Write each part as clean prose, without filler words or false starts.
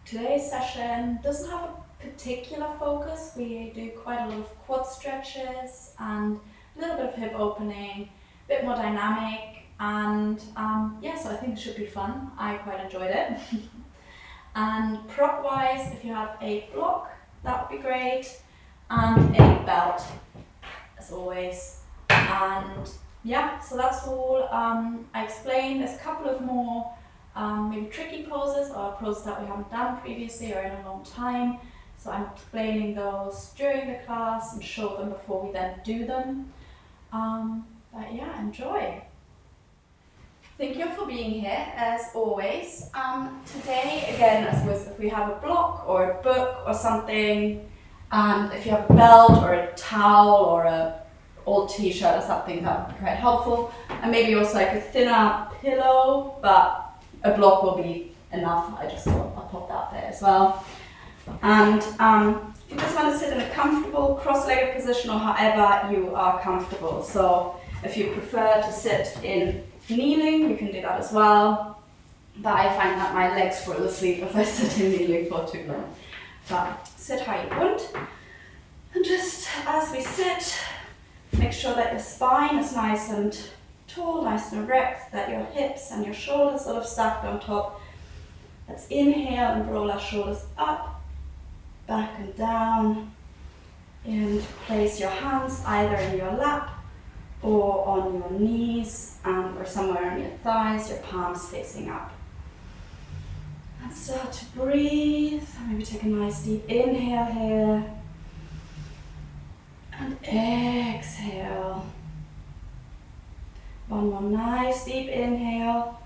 Today's session doesn't have a particular focus. We do quite a lot of quad stretches and a little bit of hip opening, a bit more dynamic, and yeah, so I think it should be fun. I quite enjoyed it. And prop wise, if you have a block, that would be great, and a belt, as always. And yeah, so that's all I explained. There's a couple of more maybe tricky poses or poses that we haven't done previously or in a long time. So I'm explaining those during the class and show them before we then do them. But yeah, enjoy. Thank you for being here, as always. Today, again, I suppose if we have a block or a book or something, and if you have a belt or a towel or a old t-shirt or something, that would be quite helpful. And maybe also like a thinner pillow, but a block will be enough. I just thought I'll pop that there as well. And you just want to sit in a comfortable cross-legged position or however you are comfortable. So if you prefer to sit in kneeling, you can do that as well. But I find that my legs fall asleep if I sit in kneeling for too long. But sit how you want. And just as we sit, make sure that your spine is nice and tall, nice and erect, that your hips and your shoulders sort of stacked on top. Let's inhale and roll our shoulders up, back and down. And place your hands either in your lap or on your knees or somewhere on your thighs, your palms facing up. And start to breathe. Maybe take a nice deep inhale here. And exhale. One more nice deep inhale.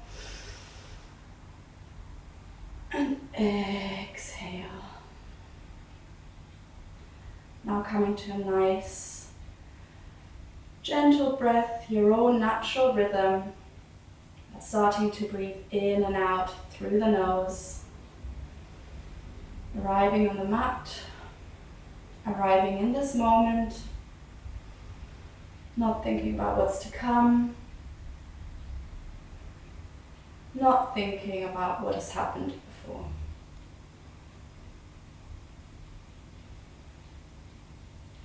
And exhale. Now coming to a nice, gentle breath, your own natural rhythm. Starting to breathe in and out through the nose. Arriving on the mat. Arriving in this moment. Not thinking about what's to come. Not thinking about what has happened before.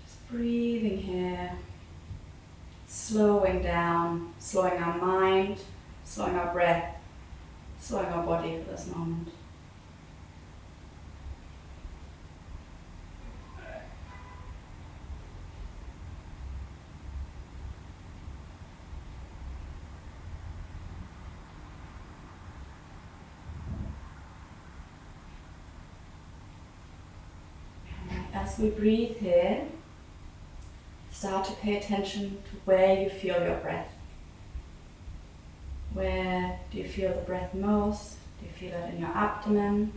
Just breathing here, slowing down, slowing our mind, slowing our breath, slowing our body for this moment. As we breathe here, start to pay attention to where you feel your breath. Where do you feel the breath most? Do you feel it in your abdomen? Do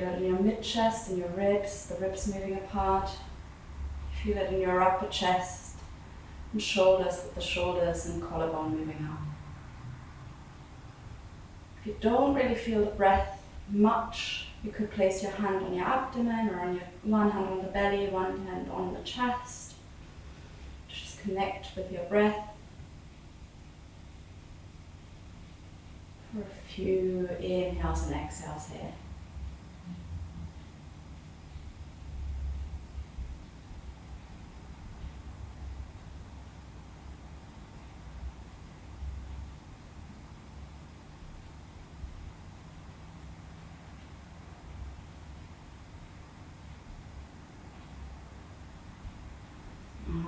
you feel it in your mid-chest, in your ribs, the ribs moving apart? Do you feel it in your upper chest and shoulders, with the shoulders and collarbone moving up? If you don't really feel the breath much, you could place your hand on your abdomen or on your one hand on the belly, one hand on the chest. Just connect with your breath for a few inhales and exhales here.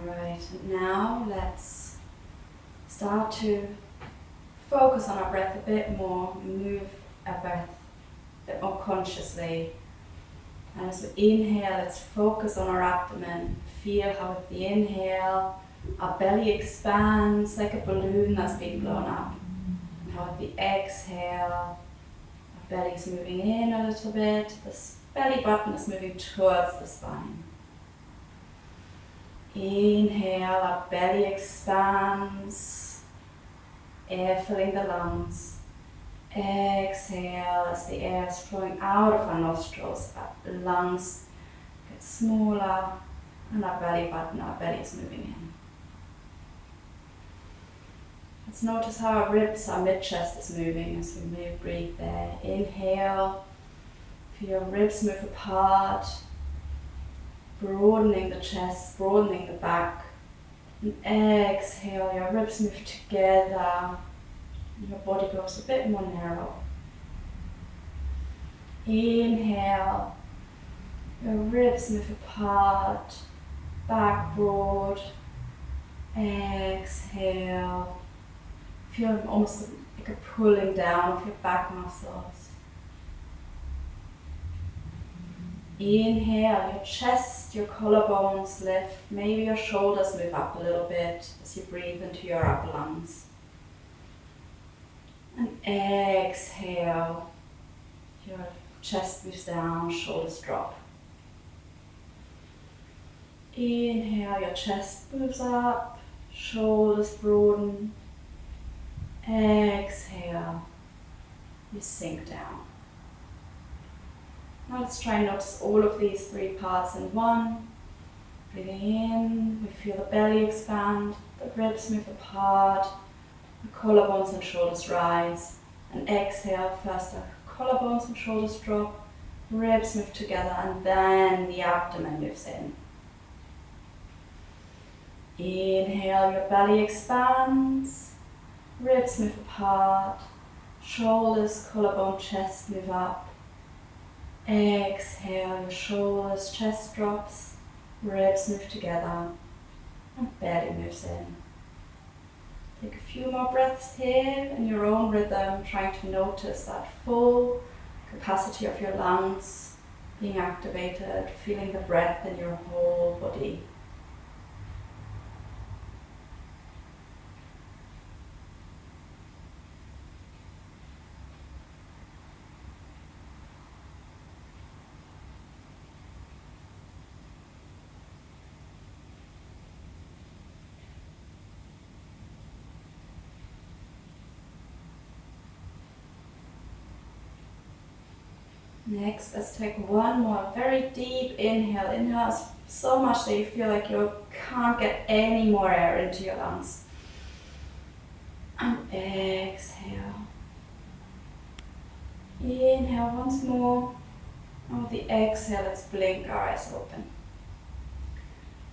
Alright, now let's start to focus on our breath a bit more, move our breath a bit more consciously. And as we inhale, let's focus on our abdomen. Feel how with the inhale, our belly expands like a balloon that's being blown up. And how with the exhale, our belly's moving in a little bit, the belly button is moving towards the spine. Inhale, our belly expands, air filling the lungs. Exhale as the air is flowing out of our nostrils, our lungs get smaller and our belly button, our belly is moving in. Let's notice how our ribs, our mid-chest is moving as we breathe there. Inhale, Feel your ribs move apart, broadening the chest, broadening the back. And exhale, your ribs move together. Your body goes a bit more narrow. Inhale, your ribs move apart, back broad. Exhale, feel almost like a pulling down of your back muscles. Inhale, your chest, your collarbones lift, maybe your shoulders move up a little bit as you breathe into your upper lungs. And exhale, your chest moves down, shoulders drop. Inhale, your chest moves up, shoulders broaden. Exhale, you sink down. Now let's try and notice all of these three parts in one. Breathing in, we feel the belly expand, the ribs move apart, the collarbones and shoulders rise. And exhale, first the collarbones and shoulders drop, ribs move together, and then the abdomen moves in. Inhale, your belly expands, ribs move apart, shoulders, collarbone, chest move up. Exhale, your shoulders, chest drops, ribs move together, and belly moves in. Take a few more breaths here in your own rhythm, trying to notice that full capacity of your lungs being activated, feeling the breath in your whole body. Next, let's take one more very deep inhale. Inhale so much that you feel like you can't get any more air into your lungs. And exhale. Inhale once more. And with the exhale, let's blink our eyes open.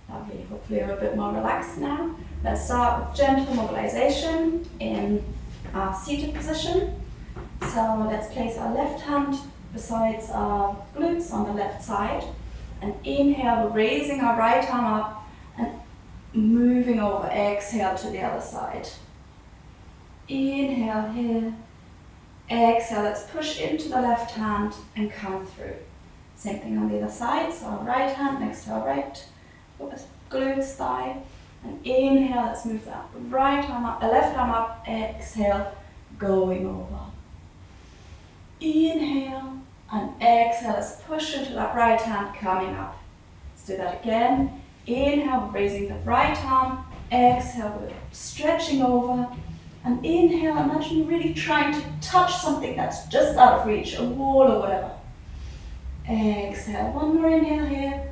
Lovely. Hopefully you're a bit more relaxed now. Let's start with gentle mobilization in our seated position. So let's place our left hand besides our glutes on the left side, and inhale, raising our right arm up and moving over. Exhale to the other side. Inhale here, exhale, let's push into the left hand and come through. Same thing on the other side, so our right hand next to our right glutes, thigh, and inhale, let's move that right arm up, left arm up, exhale, going over. Inhale and exhale, let's push into that right hand, coming up. Let's do that again. Inhale, raising the right arm, exhale, stretching over, and inhale, imagine you're really trying to touch something that's just out of reach, a wall or whatever. Exhale, one more inhale here,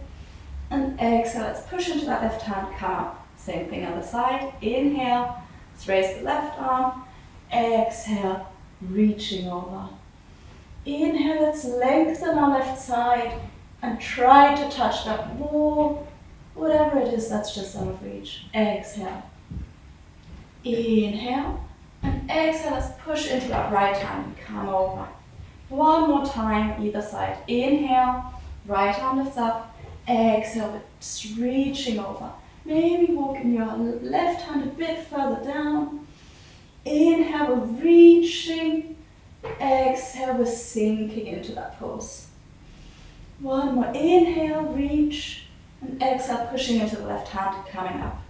and exhale, let's push into that left hand, come up. Same thing on the side. Inhale, let's raise the left arm, exhale, reaching over. Inhale, let's lengthen our left side and try to touch that wall, whatever it is that's just out of reach. Exhale. Inhale and exhale, let's push into that right hand and come over. One more time, either side. Inhale, right arm lifts up, exhale, just reaching over. Maybe walking your left hand a bit further down. Inhale, we're reaching. Exhale, we're sinking into that pose. One more inhale, reach, and exhale, pushing into the left hand, coming up.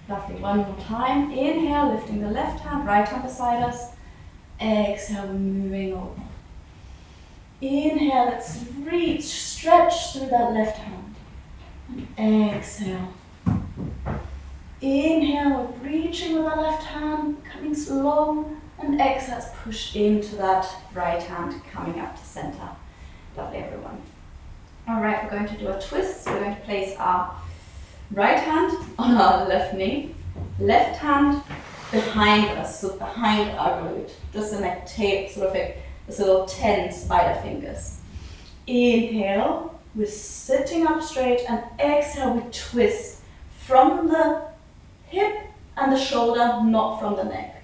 Lovely, one more time. Inhale, lifting the left hand, right hand beside us. Exhale, moving over. Inhale, let's reach, stretch through that left hand. And exhale. Inhale, we're reaching with our left hand, coming slow. And exhale, let's push into that right hand, coming up to center. Lovely, everyone. All right, we're going to do a twist. So we're going to place our right hand on our left knee, left hand behind us, so behind our glute, just in like tape, sort of like this little 10 spider fingers. Inhale, we're sitting up straight, and exhale, we twist from the hip and the shoulder, not from the neck.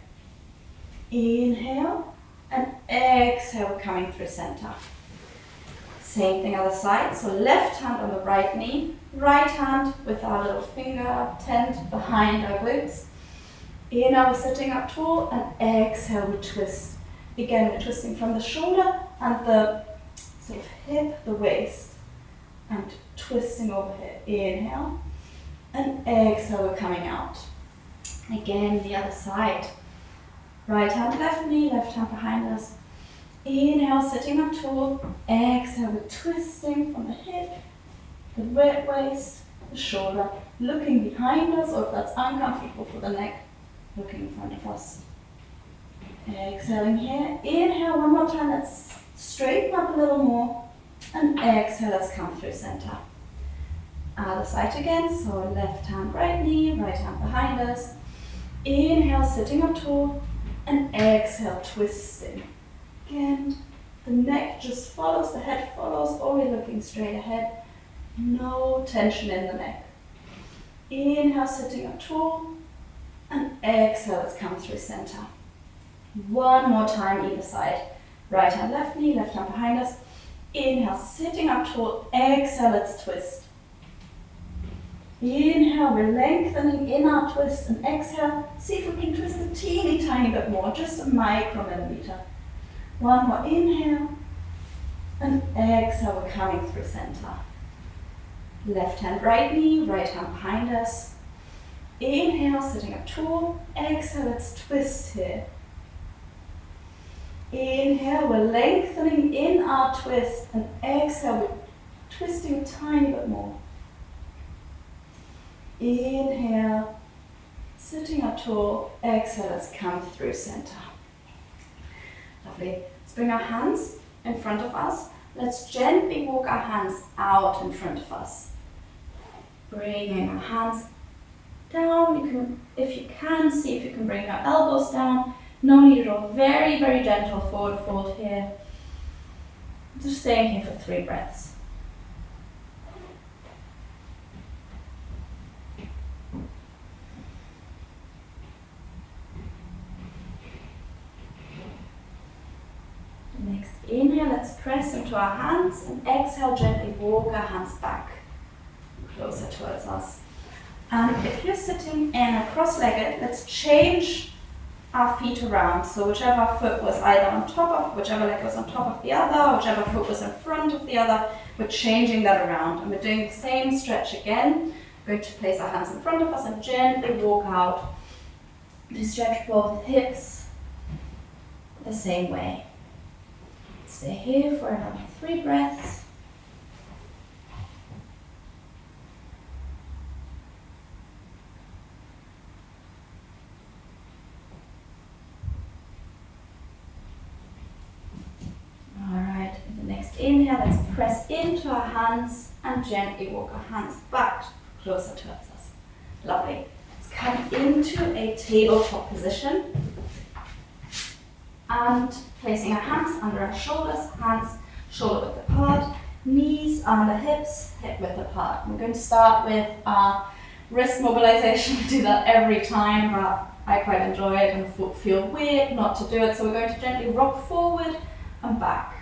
Inhale, and exhale, we're coming through center. Same thing other side, so left hand on the right knee, right hand with our little finger tent behind our glutes. Inhale, we're sitting up tall, and exhale, we twist. Again, we're twisting from the shoulder and the sort of hip, the waist, and twisting over here. Inhale, and exhale, we're coming out. Again, the other side. Right hand, left knee, left hand behind us. Inhale, sitting up tall. Exhale, we're twisting from the hip, the waist, the shoulder, looking behind us, or if that's uncomfortable for the neck, looking in front of us. Exhaling here. Inhale, one more time. Let's straighten up a little more. And exhale, let's come through center. Other side again. So left hand, right knee, right hand behind us. Inhale, sitting up tall. And exhale, twisting. Again, the neck just follows, the head follows, or we're looking straight ahead. No tension in the neck. Inhale, sitting up tall. And exhale, let's come through center. One more time either side. Right hand, left knee, left hand behind us. Inhale, sitting up tall. Exhale, let's twist. Inhale, we're lengthening in our twist, and exhale. See if we can twist a teeny tiny bit more, just a micromillimeter. One more inhale, and exhale, we're coming through center. Left hand, right knee, right hand behind us. Inhale, sitting up tall. Exhale, let's twist here. Inhale, we're lengthening in our twist, and exhale, we're twisting a tiny bit more. Inhale, sitting up tall. Exhale, let's come through center. Lovely. Let's bring our hands in front of us. Let's gently walk our hands out in front of us. Bringing our hands down. You can, if you can, see if you can bring your elbows down. No need at all. Very, very gentle forward fold here. Just staying here for 3 breaths. Next inhale, let's press into our hands, and exhale, gently walk our hands back, closer towards us. And if you're sitting in a cross-legged, let's change our feet around. So whichever foot was either on top of, whichever leg was on top of the other, whichever foot was in front of the other, we're changing that around. And we're doing the same stretch again. We're going to place our hands in front of us and gently walk out to stretch both hips the same way. Stay here for another 3 breaths. Alright, the next inhale, let's press into our hands and gently walk our hands back closer towards us. Lovely. Let's come into a tabletop position. And placing our hands under our shoulders, hands shoulder width apart, knees under hips, hip width apart. We're going to start with our wrist mobilization. We do that every time, but I quite enjoy it and feel weird not to do it. So we're going to gently rock forward and back.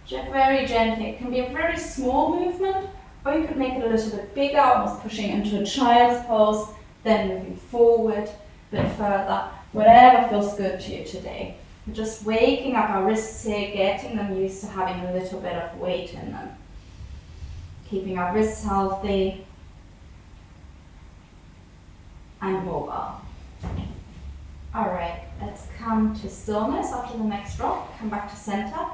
Very gently. It can be a very small movement, or you could make it a little bit bigger, almost pushing into a child's pose, then moving forward a bit further. Whatever feels good to you today. We're just waking up our wrists here, getting them used to having a little bit of weight in them. Keeping our wrists healthy and mobile. Alright, let's come to stillness after the next rock. Come back to center.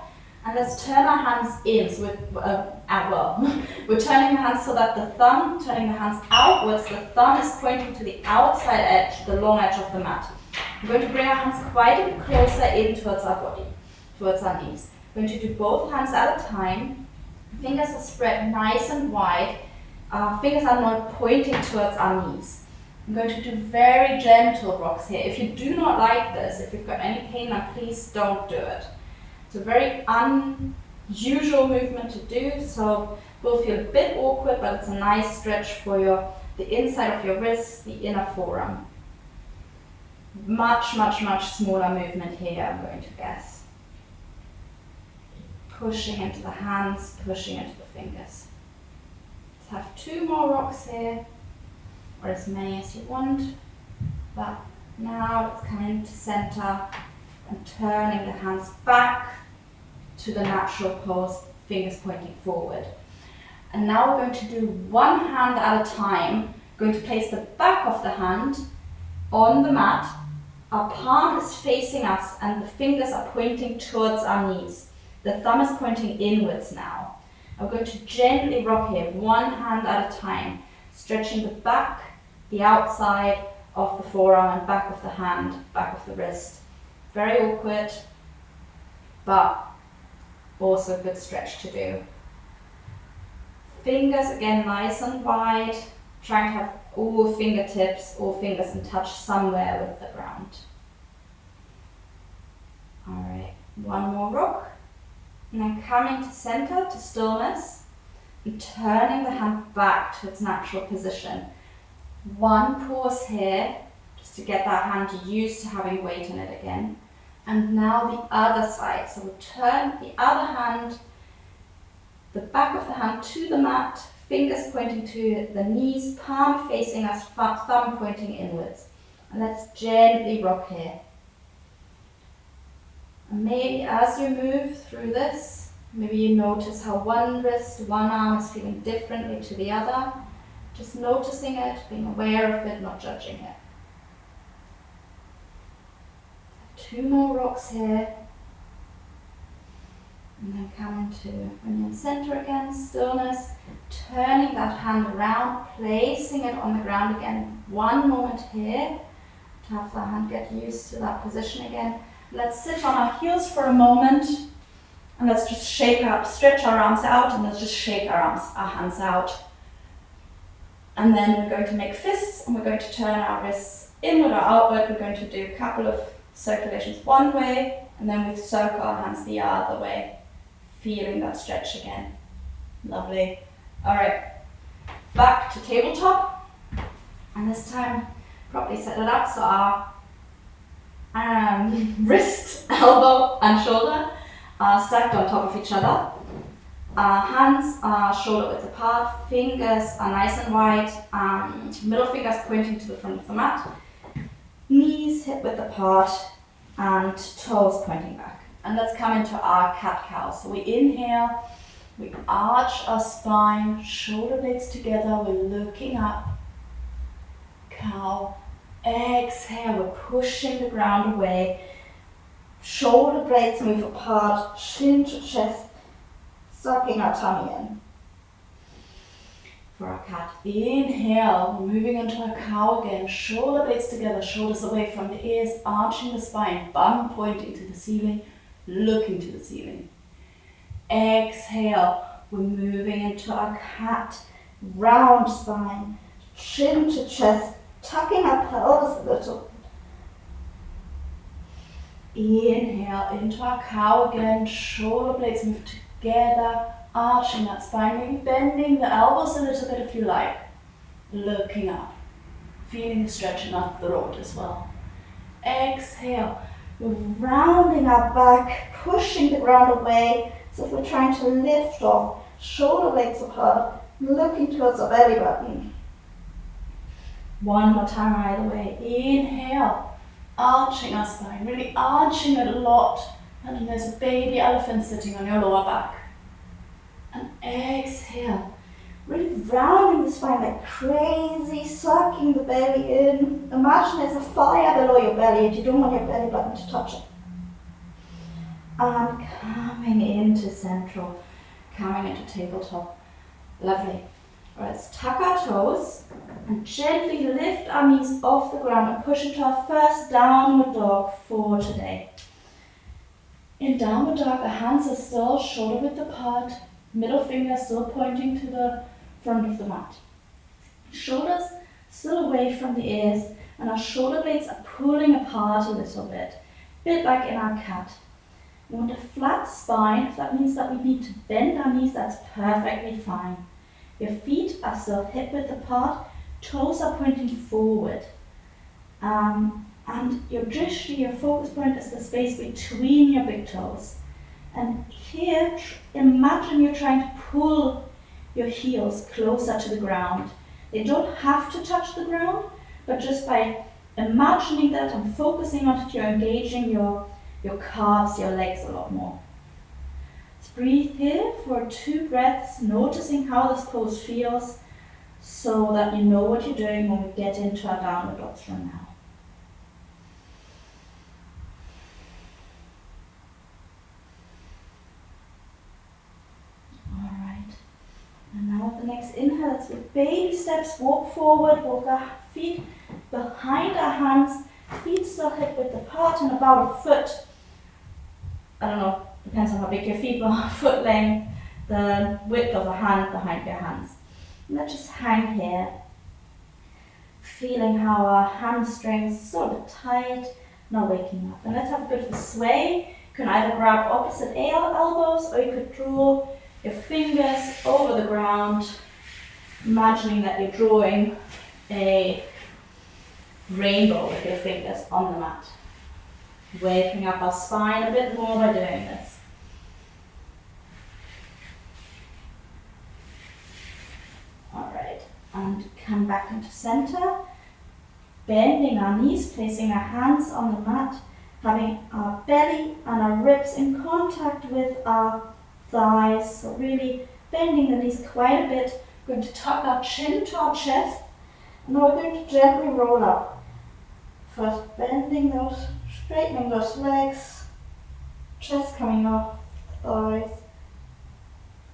And let's turn our hands in. So we're turning our hands so that the thumb, turning the hands outwards, the thumb is pointing to the outside edge, the long edge of the mat. We're going to bring our hands quite a bit closer in towards our body, towards our knees. We're going to do both hands at a time. Fingers are spread nice and wide. Fingers are not pointing towards our knees. I'm going to do very gentle rocks here. If you do not like this, if you've got any pain, then please don't do it. So very usual movement to do, so will feel a bit awkward, but it's a nice stretch for the inside of your wrist, the inner forearm. Much, much, much smaller movement here, I'm going to guess. Pushing into the hands, pushing into the fingers. Let's have 2 more rocks here, or as many as you want. But now let's come into center and turning the hands back to the natural pose, fingers pointing forward. And now we're going to do one hand at a time. We're going to place the back of the hand on the mat. Our palm is facing us and the fingers are pointing towards our knees. The thumb is pointing inwards now. I'm going to gently rock here, one hand at a time, stretching the back, the outside of the forearm and back of the hand, back of the wrist. Very awkward, but also a good stretch to do. Fingers again nice and wide, trying to have all fingertips, all fingers in touch somewhere with the ground. Alright, one more rock. And then coming to center, to stillness, and turning the hand back to its natural position. One pause here, just to get that hand used to having weight in it again. And now the other side. So we'll turn the other hand, the back of the hand to the mat, fingers pointing to the knees, palm facing us, thumb pointing inwards. And let's gently rock here. And maybe as you move through this, maybe you notice how one wrist, one arm is feeling differently to the other. Just noticing it, being aware of it, not judging it. 2 more rocks here. And then come into, when you're in center again, stillness, turning that hand around, placing it on the ground again. One moment here to have the hand get used to that position again. Let's sit on our heels for a moment and let's just shake up, stretch our arms out, and let's just shake our hands out. And then we're going to make fists and we're going to turn our wrists inward or outward. We're going to do a couple of circulations one way and then we circle our hands the other way, feeling that stretch again. Lovely. Alright, back to tabletop, and this time properly set it up so our wrist, elbow and shoulder are stacked on top of each other. Our hands are shoulder width apart, fingers are nice and wide, middle fingers pointing to the front of the mat, knees hip width apart and toes pointing back. And let's come into our cat-cow. So we inhale, we arch our spine, shoulder blades together, we're looking up, cow. Exhale, we're pushing the ground away, shoulder blades move apart, chin to chest, sucking our tummy in. For our cat, inhale, we're moving into our cow again, shoulder blades together, shoulders away from the ears, arching the spine, bum pointing to the ceiling, looking to the ceiling. Exhale, we're moving into our cat, round spine, chin to chest, tucking our pelvis a little. Inhale into our cow again, shoulder blades move together, arching that spine, maybe bending the elbows a little bit if you like. Looking up, feeling a stretch in our throat as well. Exhale, we're rounding our back, pushing the ground away, so if we're trying to lift off, shoulder blades apart, looking towards our belly button. One more time either way. Inhale, arching our spine, really arching it a lot. And then there's a baby elephant sitting on your lower back. And exhale, really rounding the spine like crazy, sucking the belly in. Imagine there's a fire below your belly and you don't want your belly button to touch it. And coming into central, coming into tabletop. Lovely. Alright, let's tuck our toes and gently lift our knees off the ground and push into our first downward dog for today. In downward dog, the hands are still shoulder width apart, middle finger still pointing to the front of the mat. Shoulders still away from the ears, and our shoulder blades are pulling apart a little bit like in our cat. We want a flat spine. If that means that we need to bend our knees, that's perfectly fine. Your feet are still hip width apart, toes are pointing forward. And your drishti, your focus point, is the space between your big toes. And here, imagine you're trying to pull your heels closer to the ground. They don't have to touch the ground, but just by imagining that and focusing on it, you're engaging your calves, your legs a lot more. Let's breathe here for 2 breaths, noticing how this pose feels, so that you know what you're doing when we get into our downward dogs from now. Alright, and now with the next inhale, let's with baby steps walk forward, walk our feet behind our hands, feet still hip width apart and about a foot, I don't know, depends on how big your feet are, foot length, the width of a hand behind your hands. And let's just hang here, feeling how our hamstrings are sort of tight, not waking up. And let's have a bit of a sway. You can either grab opposite elbows or you could draw your fingers over the ground, imagining that you're drawing a rainbow with your fingers on the mat. Waking up our spine a bit more by doing this. Alright, and come back into center, bending our knees, placing our hands on the mat, having our belly and our ribs in contact with our thighs, so really bending the knees quite a bit. We're going to tuck our chin to our chest, and now we're going to gently roll up. First bending those, straightening those legs, chest coming off, thighs,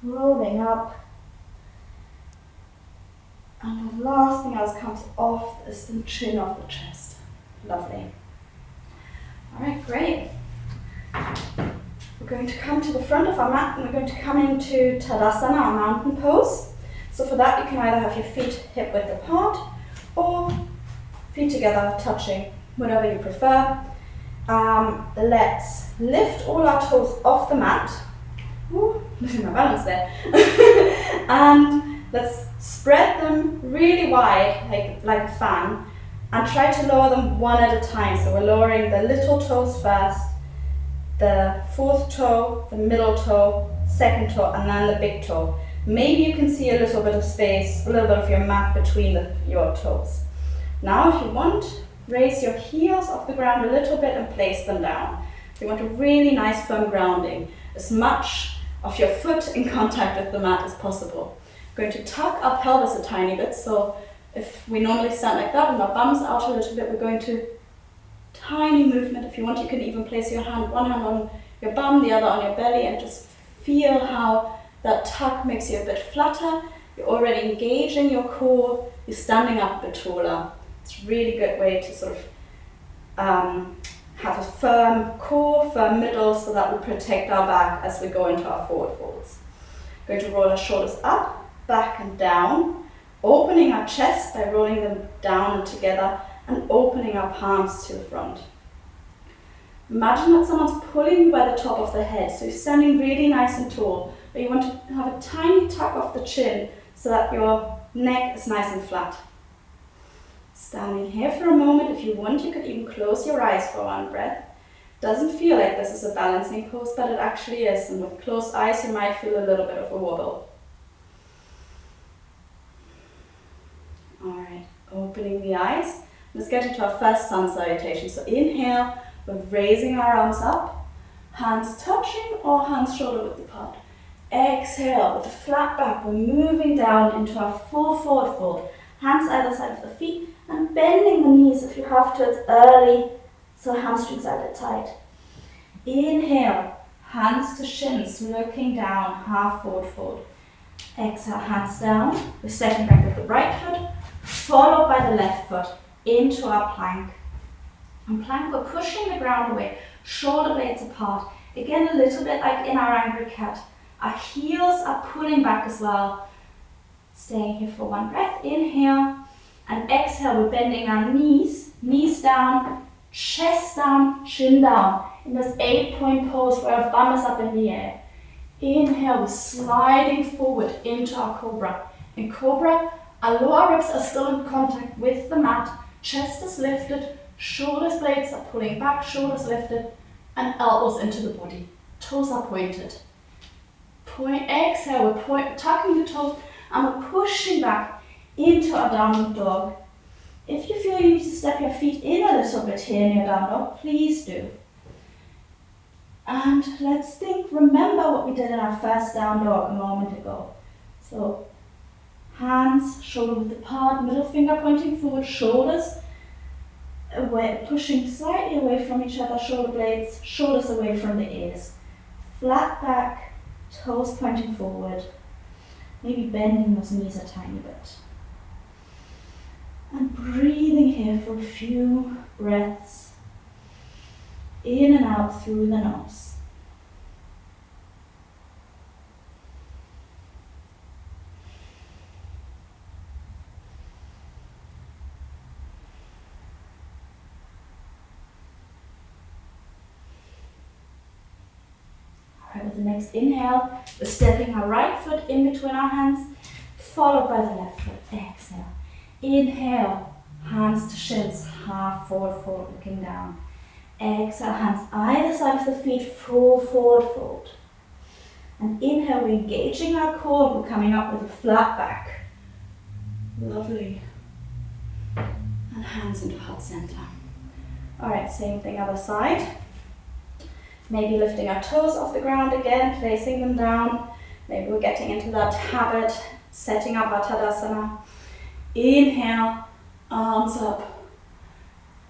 rolling up. And the last thing else comes off is the chin of the chest. Lovely. Alright, great. We're going to come to the front of our mat and we're going to come into Tadasana, our mountain pose. So for that you can either have your feet hip width apart or feet together touching, whatever you prefer. Let's lift all our toes off the mat. Ooh, losing my balance there. And let's spread them really wide, like a fan, and try to lower them one at a time. So we're lowering the little toes first, the 4th toe, the middle toe, 2nd toe, and then the big toe. Maybe you can see a little bit of space, a little bit of your mat between your toes. Now if you want, raise your heels off the ground a little bit and place them down. You want a really nice firm grounding, as much of your foot in contact with the mat as possible. We're going to tuck our pelvis a tiny bit, so if we normally stand like that and our bum's out a little bit, we're going to tiny movement. If you want, you can even place your hand, one hand on your bum, the other on your belly, and just feel how that tuck makes you a bit flatter. You're already engaging your core, you're standing up a bit taller. It's a really good way to sort of have a firm core, firm middle, so that will protect our back as we go into our forward folds. We're going to roll our shoulders up, back and down, opening our chest by rolling them down and together, and opening our palms to the front. Imagine that someone's pulling you by the top of the head, so you're standing really nice and tall, but you want to have a tiny tuck off the chin so that your neck is nice and flat. Standing here for a moment, if you want, you could even close your eyes for one breath. Doesn't feel like this is a balancing pose, but it actually is, and with closed eyes you might feel a little bit of a wobble. Alright, opening the eyes. Let's get into our first Sun Salutation. So inhale, we're raising our arms up, hands touching or hands shoulder width apart. Exhale, with a flat back, we're moving down into our full forward fold. Hands either side of the feet and bending the knees if you have to. It's early, so hamstrings are a bit tight. Inhale, hands to shins, looking down, half forward fold. Exhale, hands down. We're stepping back with the right foot, followed by the left foot into our plank. And plank, we're pushing the ground away, shoulder blades apart. Again, a little bit like in our angry cat. Our heels are pulling back as well. Staying here for one breath. Inhale and exhale. We're bending our knees down, chest down, chin down. in this 8-point pose where our bum is up in the air. Inhale, we're sliding forward into our cobra. In cobra, our lower ribs are still in contact with the mat, chest is lifted, shoulders blades are pulling back, shoulders lifted, and elbows into the body. Toes are pointed. Exhale, we're tucking the toes and we're pushing back into our downward dog. If you feel you need to step your feet in a little bit here in your down dog, please do. And let's remember what we did in our first down dog a moment ago. So, hands shoulder width apart, middle finger pointing forward, shoulders away, pushing slightly away from each other, shoulder blades, shoulders away from the ears. Flat back, toes pointing forward, maybe bending those knees a tiny bit. And breathing here for a few breaths, in and out through the nose. Alright, with the next inhale, we're stepping our right foot in between our hands, followed by the left foot. Exhale. Inhale, hands to shins, half forward fold, looking down. Exhale, hands either side of the feet, full forward fold. And inhale, we're engaging our core, we're coming up with a flat back. Lovely. And hands into heart center. Alright, same thing other side. Maybe lifting our toes off the ground again, placing them down. Maybe we're getting into that habit, setting up our Tadasana. Inhale, arms up.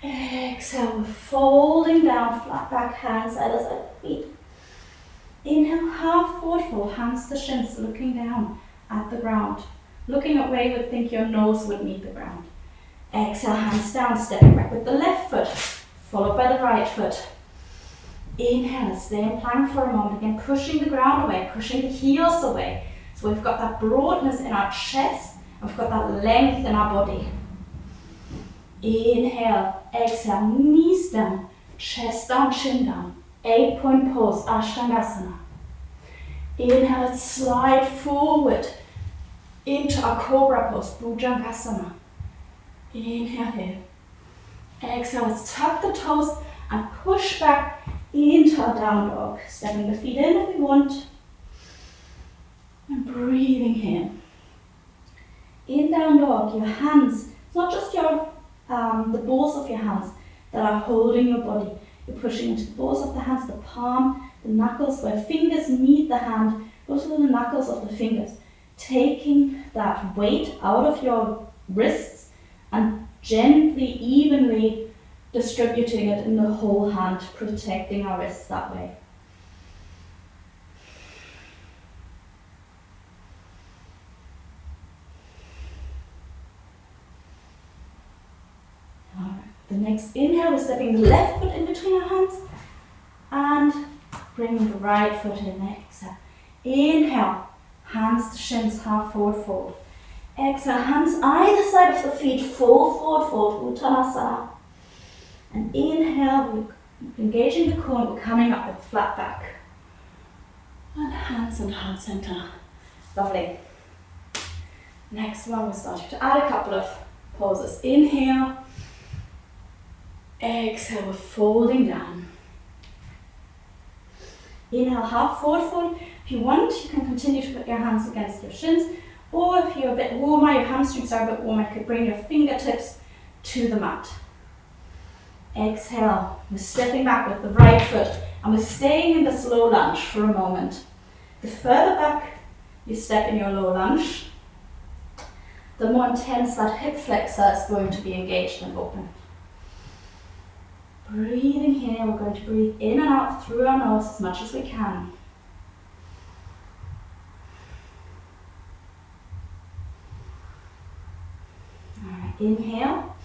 Exhale, we're folding down, flat back, hands either side of the feet. Inhale, half forward fold, hands to shins, looking down at the ground. Looking at where you would think your nose would meet the ground. Exhale, hands down, stepping back with the left foot, followed by the right foot. Inhale, stay in plank for a moment, again pushing the ground away, pushing the heels away. So we've got that broadness in our chest, and we've got that length in our body. Inhale, exhale, knees down, chest down, chin down. 8-point pose, Ashtanga. Inhale, let's slide forward into our cobra pose, Bhujangasana. Inhale here. Exhale, let's tuck the toes and push back into our down dog. Stepping the feet in if we want. And breathing here. In down dog, your hands, it's not just your the balls of your hands that are holding your body. You're pushing into the balls of the hands, the palm, the knuckles, where fingers meet the hand, go to the knuckles of the fingers. Taking that weight out of your wrists and gently, evenly distributing it in the whole hand, protecting our wrists that way. The next inhale, we're stepping the left foot in between our hands and bringing the right foot in. Exhale. Inhale, hands to shins, half forward fold. Exhale, hands either side of the feet, full forward fold, Uttanasana. And inhale, we're engaging the core, we're coming up with a flat back. And hands and heart center. Lovely. Next one, we're starting to add a couple of poses. Inhale. Exhale, we're folding down. Inhale, half forward fold. If you want, you can continue to put your hands against your shins, or if you're a bit warmer, your hamstrings are a bit warmer, you could bring your fingertips to the mat. Exhale, we're stepping back with the right foot, and we're staying in this low lunge for a moment. The further back you step in your low lunge, the more intense that hip flexor is going to be engaged and open. Breathing here, we're going to breathe in and out through our nose as much as we can. Alright, inhale.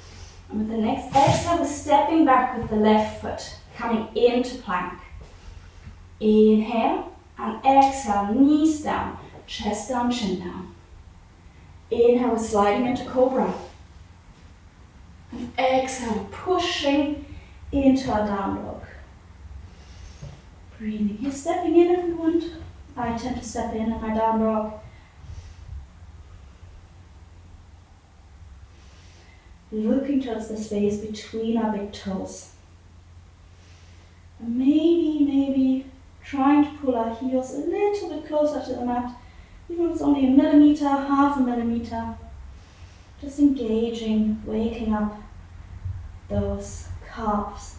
And with the next exhale, we're stepping back with the left foot, coming into plank. Inhale and exhale, knees down, chest down, chin down. Inhale, we're sliding into cobra. And exhale, pushing into our down dog. Breathing here, stepping in if we want. I tend to step in at my down dog. Looking towards the space between our big toes. And maybe trying to pull our heels a little bit closer to the mat. Even if it's only a millimeter, half a millimeter. Just engaging, waking up those calves.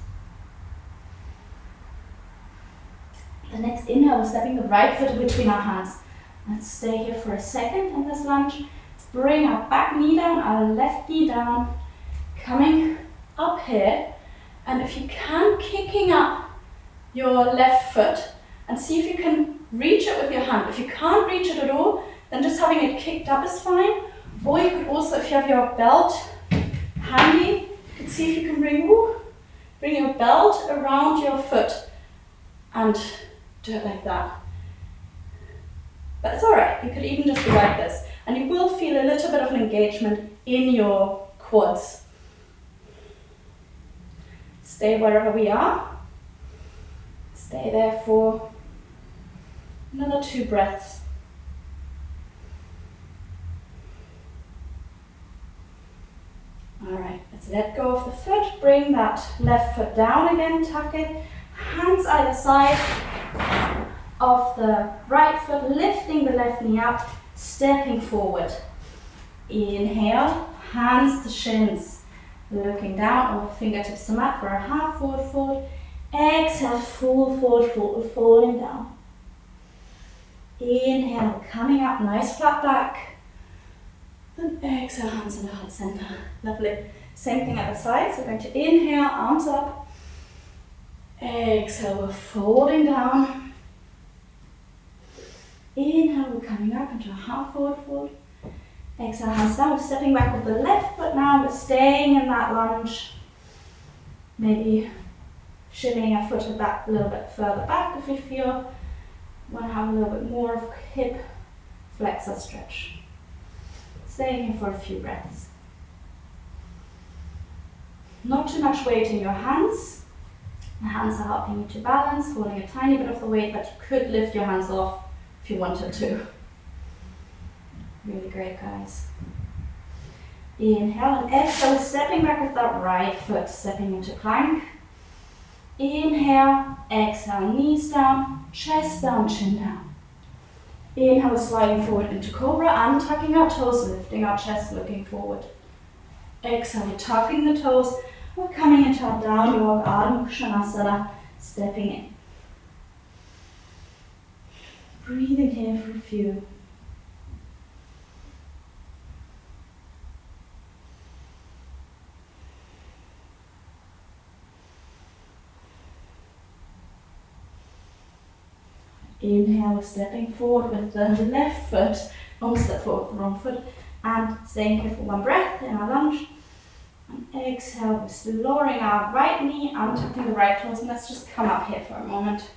The next inhale, we're stepping the right foot between our hands. Let's stay here for a second in this lunge. Let's bring our back knee down, our left knee down, coming up here. And if you can, kicking up your left foot and see if you can reach it with your hand. If you can't reach it at all, then just having it kicked up is fine. Or you could also, if you have your belt handy, you could see if you can bring your belt around your foot and do it like that. But it's alright, you could even just be like this. And you will feel a little bit of an engagement in your quads. Stay wherever we are. Stay there for another 2 breaths. Alright, let's let go of the foot. Bring that left foot down again, tuck it. Hands either side of the right foot, lifting the left knee up, stepping forward. Inhale, hands to shins, looking down or fingertips to mat for a half forward fold. Exhale, full forward fold, falling down. Inhale, coming up, nice flat back. And exhale, hands in the heart center. Lovely. Same thing at the side, so we're going to inhale, arms up. Exhale, we're folding down. Inhale, we're coming up into a half forward fold. Exhale, hands down. We're stepping back with the left foot now. We're staying in that lunge. Maybe shifting our foot a little bit further back if you feel you want to have a little bit more of hip flexor stretch. Staying here for a few breaths. Not too much weight in your hands. The hands are helping you to balance, holding a tiny bit of the weight, but you could lift your hands off if you wanted to. Really great, guys. Inhale and exhale, stepping back with that right foot, stepping into plank. Inhale, exhale, knees down, chest down, chin down. Inhale, sliding forward into cobra and tucking our toes, lifting our chest, looking forward. Exhale, tucking the toes. We're coming into our down dog, Marlene, stepping in. Breathing here for a few. Inhale, stepping forward with the left foot, almost step forward with the wrong foot, and staying here for 1 breath in our lunge. And exhale, we're still lowering our right knee and tucking the right toes, and let's just come up here for a moment.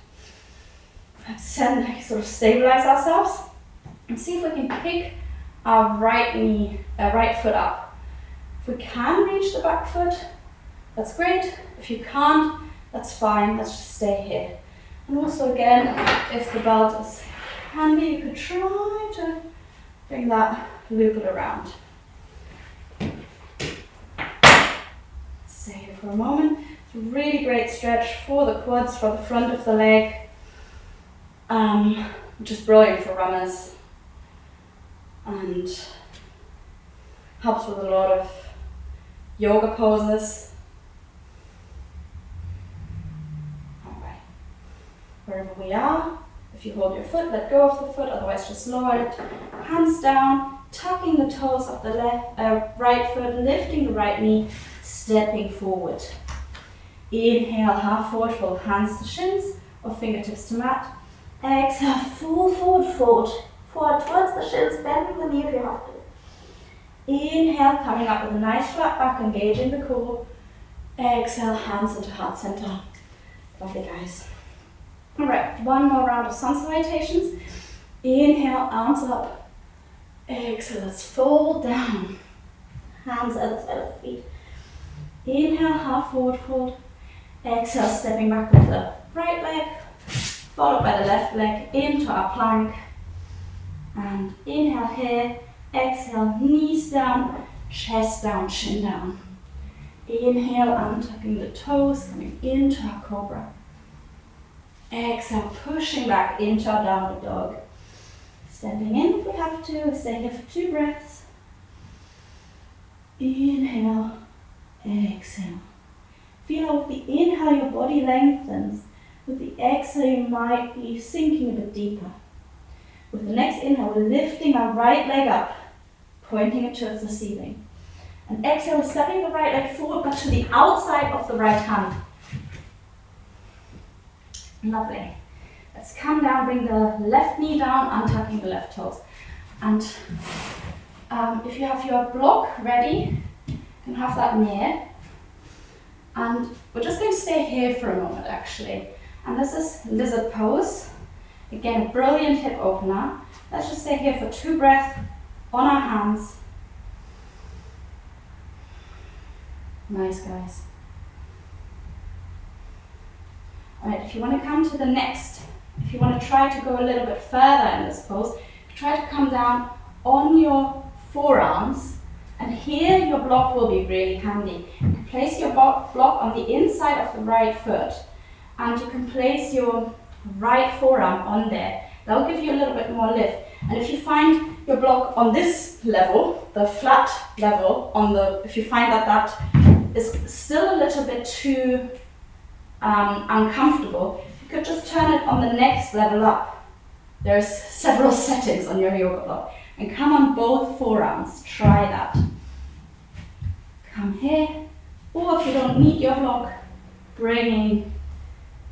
Let's sort of stabilize ourselves and see if we can pick our right foot up. If we can reach the back foot, that's great. If you can't, that's fine. Let's just stay here. And also again, if the belt is handy, you could try to bring that, loop it around. Stay here for a moment. It's a really great stretch for the quads, for the front of the leg. Which is brilliant for runners. And helps with a lot of yoga poses. Wherever we are, if you hold your foot, let go of the foot, otherwise just lower it. Hands down, tucking the toes of the right foot, lifting the right knee, stepping forward. Inhale, half forward fold, hands to shins or fingertips to mat. Exhale, full forward fold, forward towards the shins, bending the knee if you have to. Inhale, coming up with a nice flat back, engaging the core. Exhale, hands into heart center. Lovely, guys. Alright, 1 more round of Sun Salutations. Inhale, arms up. Exhale, let's fold down. Hands at the side of the feet. Inhale, half forward fold. Exhale, stepping back with the right leg. followed by the left leg into our plank. And inhale here, exhale, knees down, chest down, chin down. Inhale, untucking the toes, coming into our cobra. Exhale, pushing back into our downward dog. Stepping in if we have to, stay here for 2 breaths. Inhale, exhale. Feel how with the inhale your body lengthens. With the exhale you might be sinking a bit deeper. With the next inhale we're lifting our right leg up, pointing it towards the ceiling. And exhale, we're stepping the right leg forward but to the outside of the right hand. Lovely. Let's come down, bring the left knee down, untucking the left toes. And if you have your block ready, you can have that near. And we're just going to stay here for a moment actually. And this is lizard pose. Again, brilliant hip opener. Let's just stay here for 2 breaths on our hands. Nice, guys. Alright, if you want to come to the next, if you want to try to go a little bit further in this pose, try to come down on your forearms, and here your block will be really handy. You can place your block on the inside of the right foot, and you can place your right forearm on there. That will give you a little bit more lift. And if you find your block on this level, the flat level, if you find that is still a little bit too uncomfortable, you could just turn it on the next level up. There's several settings on your yoga block. And come on both forearms, try that. Come here, or if you don't need your block, bringing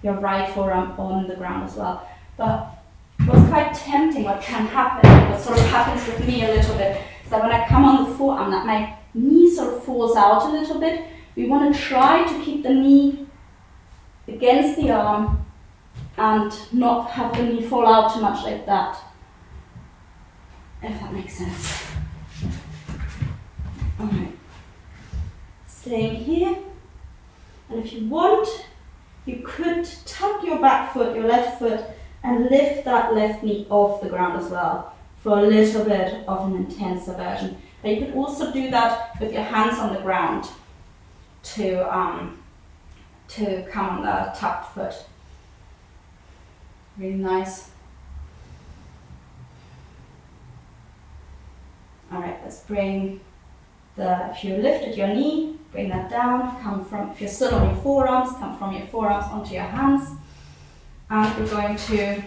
your right forearm on the ground as well. But what's quite tempting, what can happen, what sort of happens with me a little bit, is that when I come on the forearm, that my knee sort of falls out a little bit. We want to try to keep the knee against the arm and not have the knee fall out too much like that, if that makes sense. Alright, staying here, and if you want, you could tuck your back foot, your left foot, and lift that left knee off the ground as well for a little bit of an intenser version. But you could also do that with your hands on the ground to come on the tucked foot. Really nice. Alright, let's bring if you lifted your knee, bring that down, if you're still on your forearms, come from your forearms onto your hands. And we're going to,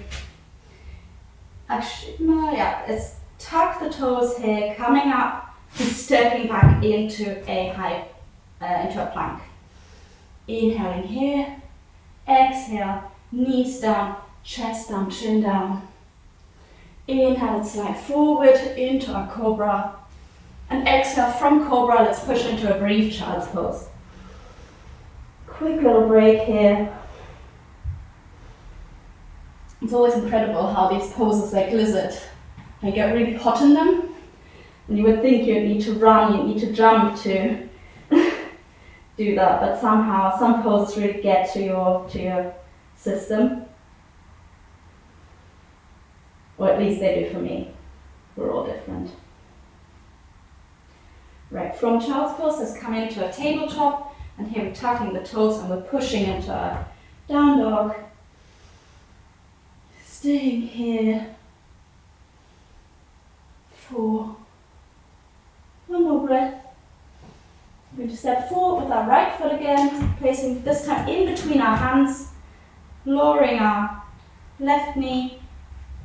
let's tuck the toes here, coming up and stepping back into a plank. Inhaling here, exhale, knees down, chest down, chin down. Inhale and slide forward into our cobra. And exhale from cobra, let's push into a brief child's pose. Quick little break here. It's always incredible how these poses like lizard, you get really hot in them. And you would think you'd need to run, you'd need to jump to do that, but somehow some poses really get to your system. Or at least they do for me. We're all different. Right, from child's pose, let's come into a tabletop, and here we're tucking the toes and we're pushing into a down dog. Staying here for one more breath. We're going to step forward with our right foot again, placing this time in between our hands, lowering our left knee,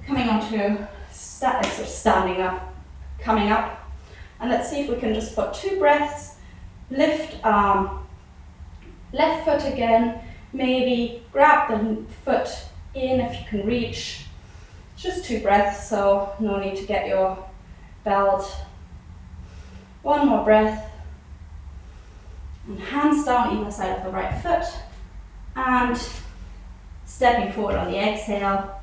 coming onto standing up, coming up. And let's see if we can just for 2 breaths, lift our left foot again, maybe grab the foot in if you can reach. Just 2 breaths, so no need to get your belt. One more breath. And hands down either side of the right foot. And stepping forward on the exhale.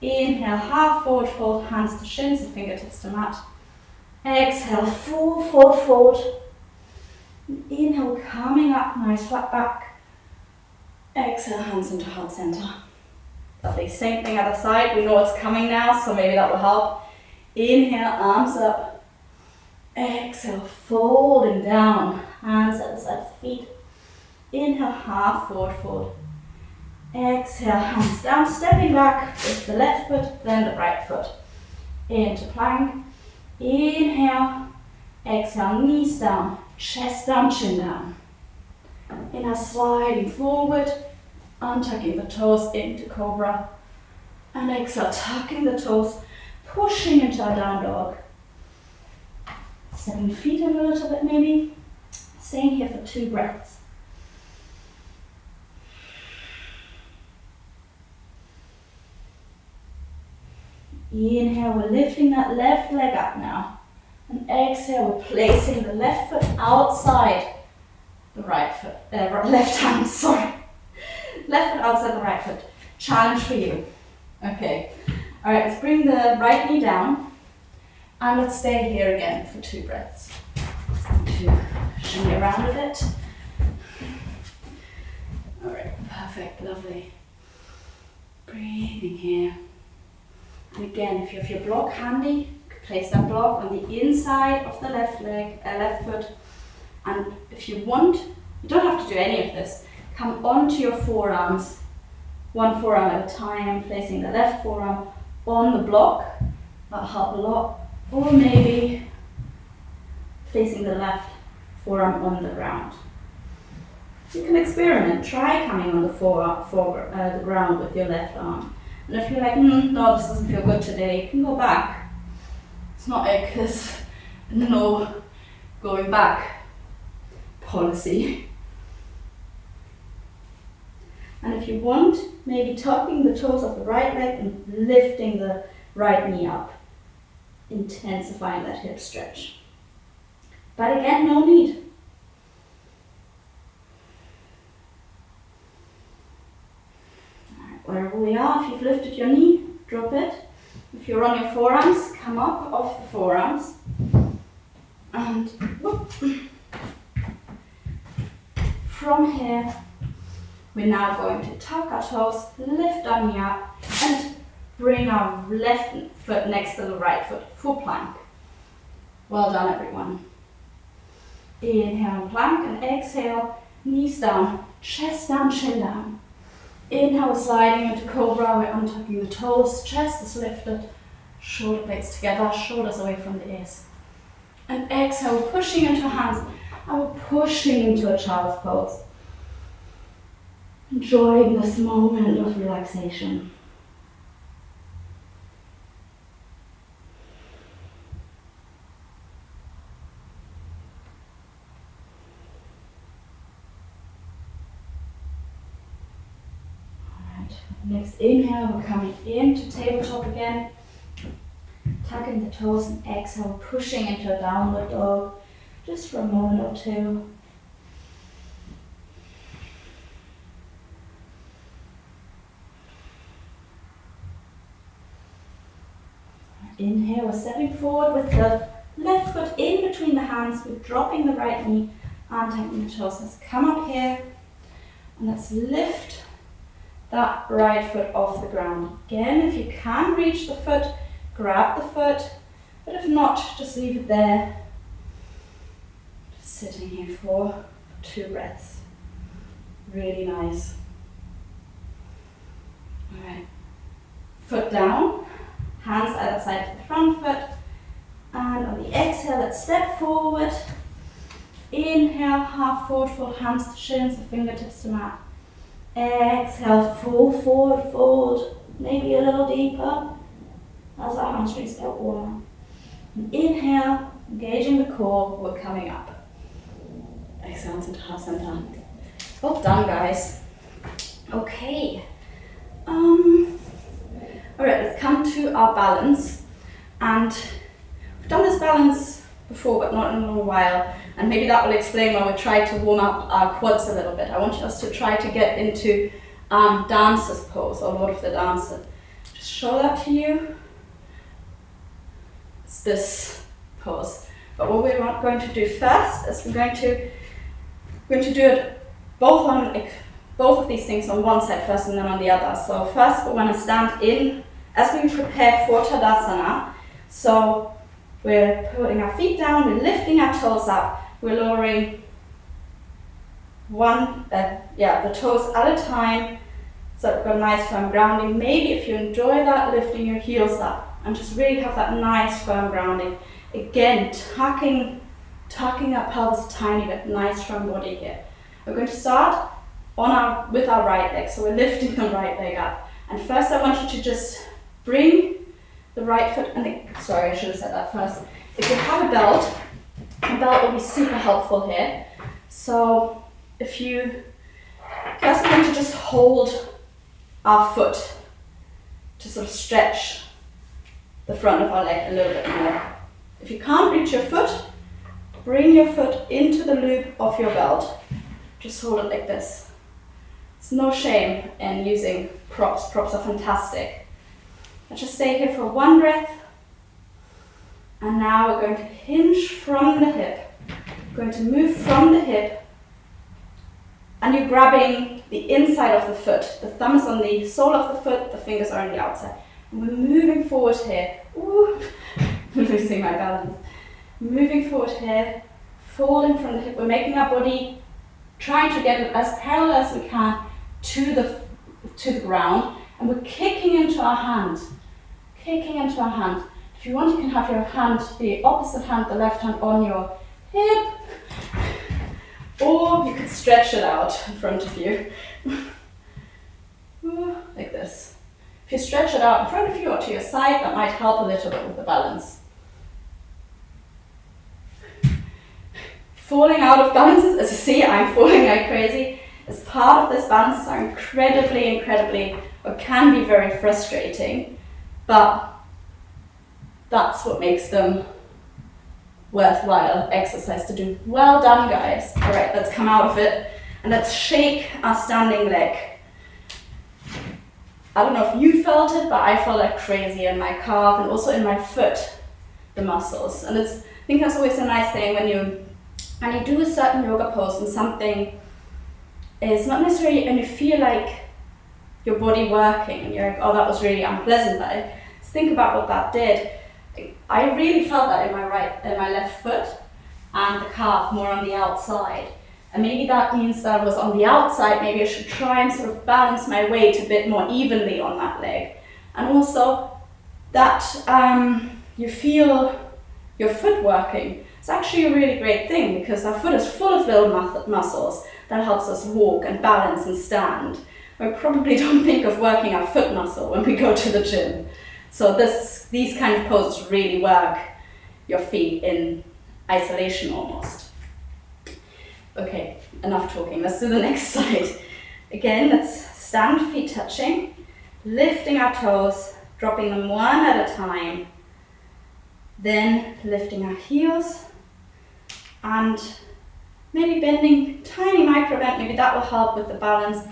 Inhale, half forward fold, hands to shins and fingertips to mat. Exhale, full forward fold. Inhale, coming up, nice flat back. Exhale, hands into heart center. Lovely. Same thing other side. We know it's coming now, so maybe that will help. Inhale, arms up. Exhale, folding down. Hands at the side of the feet. Inhale, half forward fold. Exhale, hands down, stepping back with the left foot, then the right foot. Into plank. Inhale, exhale, knees down, chest down, chin down. Inhale, sliding forward, untucking the toes into cobra. And exhale, tucking the toes, pushing into our down dog. Stepping feet in a little bit maybe. Staying here for 2 breaths. Inhale, we're lifting that left leg up now. And exhale, we're placing the left foot outside the right foot, left hand, sorry. Left foot outside the right foot. Challenge for you. Okay. All right, let's bring the right knee down. And let's stay here again for 2 breaths. To shimmy around a bit. All right, perfect, lovely. Breathing here. And again, if you have your block handy, you could place that block on the inside of the left leg, left foot. And if you want, you don't have to do any of this. Come onto your forearms, 1 forearm at a time, placing the left forearm on the block. That'll help a lot. Or maybe placing the left forearm on the ground. You can experiment. Try coming on the ground with your left arm. And if you're like, no, this doesn't feel good today, you can go back. It's not because no going back policy. And if you want, maybe tucking the toes of the right leg and lifting the right knee up, intensifying that hip stretch. But again, no need. Wherever we are, if you've lifted your knee, drop it. If you're on your forearms, come up off the forearms. And whoop. From here, we're now going to tuck our toes, lift our knee up, and bring our left foot next to the right foot, full plank. Well done, everyone. Inhale, plank, and exhale, knees down, chest down, chin down. Inhale, we're sliding into cobra, we're untucking the toes, chest is lifted, shoulder blades together, shoulders away from the ears. And exhale, we're pushing into hands, and we're pushing into a child's pose. Enjoying this moment of relaxation. Next inhale, we're coming into tabletop again. Tucking the toes and exhale, pushing into a downward dog. Just for a moment or 2. Inhale, we're stepping forward with the left foot in between the hands. We're dropping the right knee and taking the toes. Let's come up here and let's lift that right foot off the ground. Again, if you can reach the foot, grab the foot, but if not, just leave it there. Just sitting here for 2 breaths. Really nice. All right, foot down, hands either side of the front foot, and on the exhale, let's step forward. Inhale, half forward fold, hands to shins, the fingertips to mat. Exhale, full forward fold, maybe a little deeper as our hamstrings get warmer. And inhale, engaging the core, we're coming up. Exhale into Tadasana. Well done, guys. Okay. Alright, let's come to our balance. And we've done this balance before, but not in a little while. And maybe that will explain why we try to warm up our quads a little bit. I want us to try to get into dancer's pose, or Lord of the Dancer. Just show that to you. It's this pose. But what we're going to do first is we're going to do it both on both of these things on one side first and then on the other. So first we want to stand in as we prepare for Tadasana. So we're putting our feet down, we're lifting our toes up, we're lowering the toes at a time, so we've got a nice firm grounding. Maybe if you enjoy that, lifting your heels up and just really have that nice firm grounding. Again, tucking that pelvis a tiny bit, nice firm body here. We're going to start with our right leg, so we're lifting the right leg up. And first I want you to just bring the right foot, sorry, I should have said that first. If you have a belt will be super helpful here. So first we're going to just hold our foot to sort of stretch the front of our leg a little bit more. If you can't reach your foot, bring your foot into the loop of your belt. Just hold it like this. There's no shame in using props. Props are fantastic. Let's just stay here for one breath. And now we're going to hinge from the hip. We're going to move from the hip. And you're grabbing the inside of the foot. The thumb is on the sole of the foot, the fingers are on the outside. And we're moving forward here. Ooh, I'm losing my balance. Moving forward here, folding from the hip. We're making our body, trying to get it as parallel as we can to the ground. And we're kicking into our hand. Kicking into our hand. If you want, you can have your hand, the opposite hand, the left hand on your hip. Or you could stretch it out in front of you, like this. If you stretch it out in front of you or to your side, that might help a little bit with the balance. Falling out of balances, as you see, I'm falling like crazy. As part of this, balances are incredibly, or can be very frustrating, but that's what makes them worthwhile exercise to do. Well done, guys. All right, let's come out of it and let's shake our standing leg. I don't know if you felt it, but I felt like crazy in my calf and also in my foot, the muscles. And I think that's always a nice thing when you do a certain yoga pose and something is not necessarily, and you feel like your body working and you're like, oh, that was really unpleasant, but just think about what that did. I really felt that in my left foot and the calf more on the outside. And maybe that means that I was on the outside, maybe I should try and sort of balance my weight a bit more evenly on that leg. And also that you feel your foot working. It's actually a really great thing because our foot is full of little muscles that helps us walk and balance and stand. We probably don't think of working our foot muscle when we go to the gym. So these kind of poses really work your feet in isolation almost. Okay, enough talking. Let's do the next side. Again, let's stand, feet touching, lifting our toes, dropping them one at a time, then lifting our heels and maybe bending, tiny micro bend, maybe that will help with the balance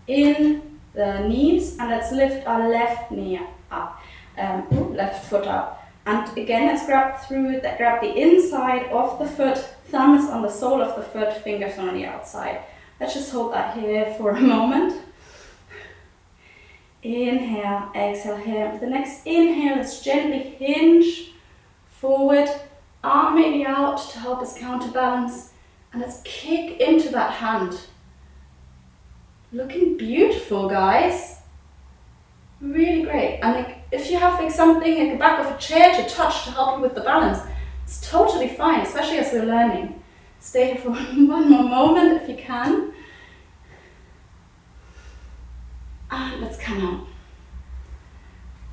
in the knees. And let's lift our left knee up. Left foot up, and again let's grab the inside of the foot, thumb is on the sole of the foot, fingers on the outside. Let's just hold that here for a moment. Inhale, exhale here. With the next inhale, let's gently hinge forward, arm maybe out to help us counterbalance, and let's kick into that hand. Looking beautiful, guys. Really great. And if you have something like the back of a chair to touch to help you with the balance, it's totally fine, especially as we're learning. Stay here for one more moment if you can. And let's come out.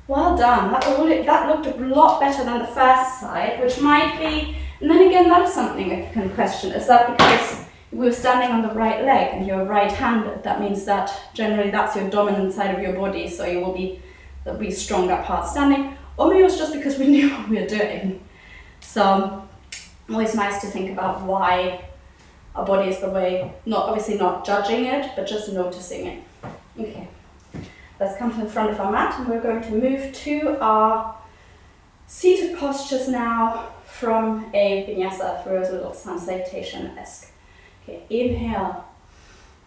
Well done. That looked a lot better than the first side, which might be, and then again, that is something I can question. Is that because we were standing on the right leg and you're right-handed? That means that generally that's your dominant side of your body, so you will be stronger part standing. Or maybe it was just because we knew what we were doing. So always nice to think about why our body is the way, obviously not judging it, but just noticing it. Okay, let's come to the front of our mat and we're going to move to our seated postures now from a Vinyasa through a little Sun Salutation-esque. Okay, inhale,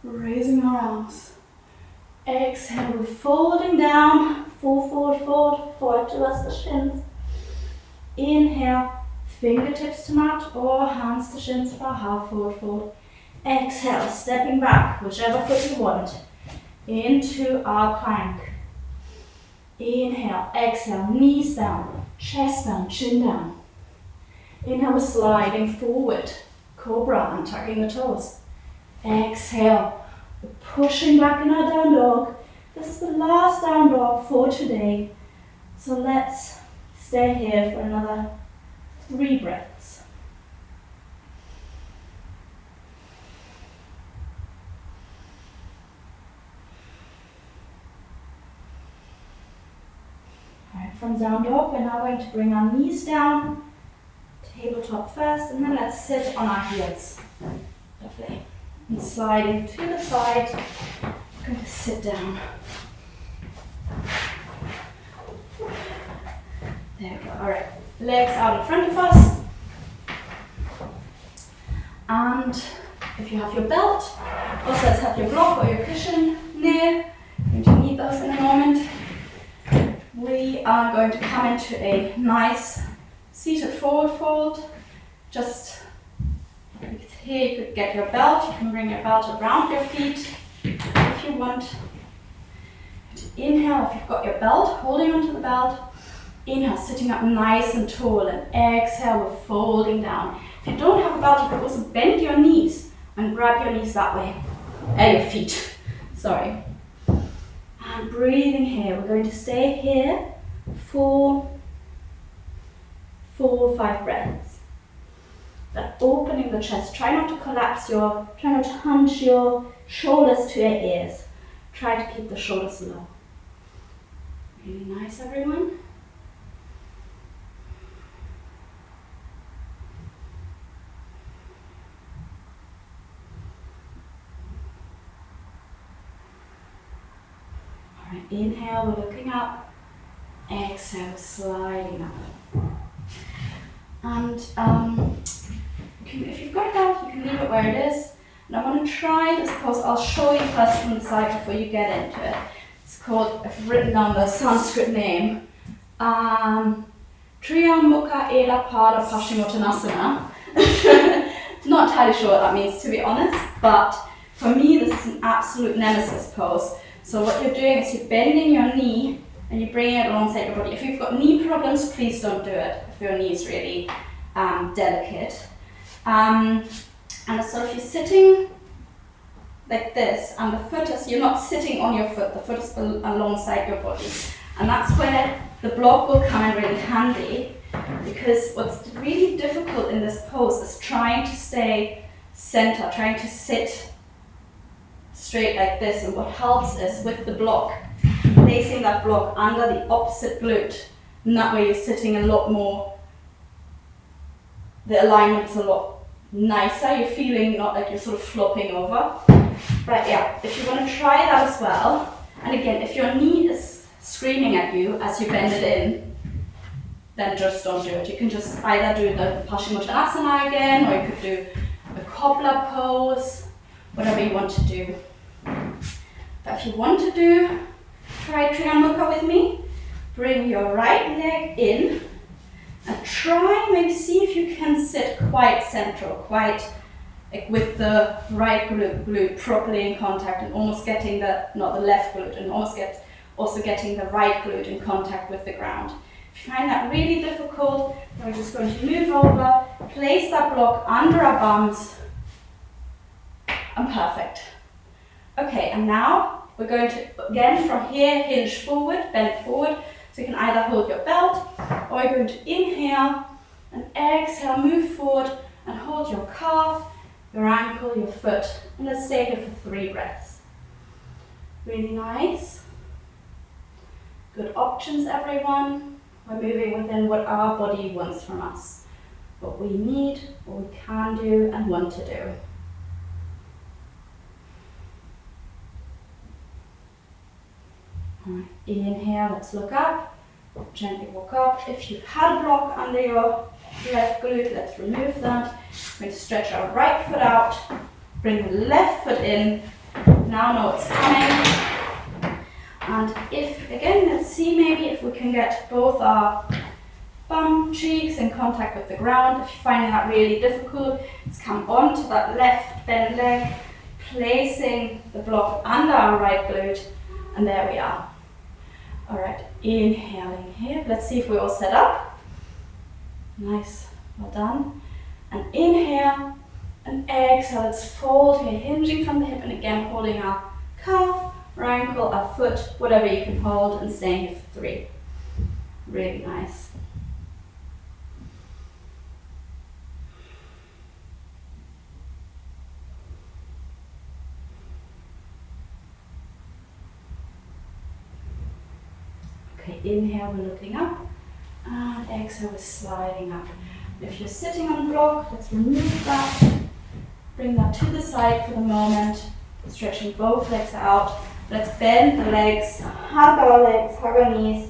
Raising our arms. Exhale, we're folding down, forward towards the shins. Inhale, fingertips to mat or hands to shins for a half forward fold. Exhale, stepping back, whichever foot you want, into our plank. Inhale, exhale, knees down, chest down, chin down. Inhale, we're sliding forward, cobra, and tucking the toes. Exhale, we're pushing back in our down dog. This is the last down dog for today. So let's stay here for another 3 breaths. Alright, from down dog, we're now going to bring our knees down, tabletop first, and then let's sit on our heels. Lovely. And sliding to the side, I'm going to sit down. There we go. Alright, legs out in front of us. And if you have your belt, also let's have your block or your cushion near. You're going to need those in a moment. We are going to come into a nice seated forward fold. Just here you could get your belt. You can bring your belt around your feet if you want. Inhale if you've got your belt, holding onto the belt. Inhale, sitting up nice and tall, and exhale, we're folding down. If you don't have a belt, you can also bend your knees and grab your knees that way. Your feet, sorry. And breathing here, we're going to stay here for 4 or 5 breaths. But opening the chest, try not to try not to hunch your shoulders to your ears. Try to keep the shoulders low. Really nice, everyone. Alright, inhale, we're looking up. Exhale, sliding up. And if you've got a belt, you can leave it where it is. And I want to try this pose. I'll show you first from the side before you get into it. It's called, I've written down the Sanskrit name. Triang, Mukha, Pada, Paschimottanasana. Not entirely sure what that means, to be honest, but for me this is an absolute nemesis pose. So what you're doing is you're bending your knee and you're bringing it alongside your body. If you've got knee problems, please don't do it if your knee is really delicate. And so if you're sitting like this and the foot is, you're not sitting on your foot, the foot is alongside your body. And that's where the block will come in really handy, because what's really difficult in this pose is trying to stay center, trying to sit straight like this. And what helps is with the block, placing that block under the opposite glute. And that way you're sitting a lot more, the alignment is a lot nicer. You're feeling not like you're sort of flopping over. But yeah, if you want to try that as well, and again, if your knee is screaming at you as you bend it in, then just don't do it. You can just either do the Paschimottanasana again, or you could do a cobbler pose, whatever you want to do. But if you want to do, try Triang Mukha with me. Bring your right leg in and try, maybe see if you can sit quite central, quite like with the right glute properly in contact, and almost getting not the left glute, and also getting the right glute in contact with the ground. If you find that really difficult, then we're just going to move over, place that block under our bums, and perfect. Okay, and now we're going to, again from here, hinge forward, bend forward. So you can either hold your belt, or you're going to inhale and exhale, move forward and hold your calf, your ankle, your foot. And let's stay here for 3 breaths. Really nice. Good options, everyone. We're moving within what our body wants from us, what we need, what we can do and want to do. Alright, inhale, let's look up, gently walk up. If you've had a block under your left glute, let's remove that. We're going to stretch our right foot out, bring the left foot in, Now know it's coming. And if, again, let's see maybe if we can get both our bum cheeks in contact with the ground. If you're finding that really difficult, let's come onto that left bent leg, placing the block under our right glute, and there we are. All right, inhaling here. Let's see if we're all set up. Nice, well done. And inhale and exhale. Let's fold here, hinging from the hip, and again holding our calf, our ankle, our foot, whatever you can hold, and staying here for 3. Really nice. Okay, inhale, we're looking up, and exhale, we're sliding up. If you're sitting on block, let's remove that, bring that to the side for the moment, stretching both legs out. Let's bend the legs, hug our knees,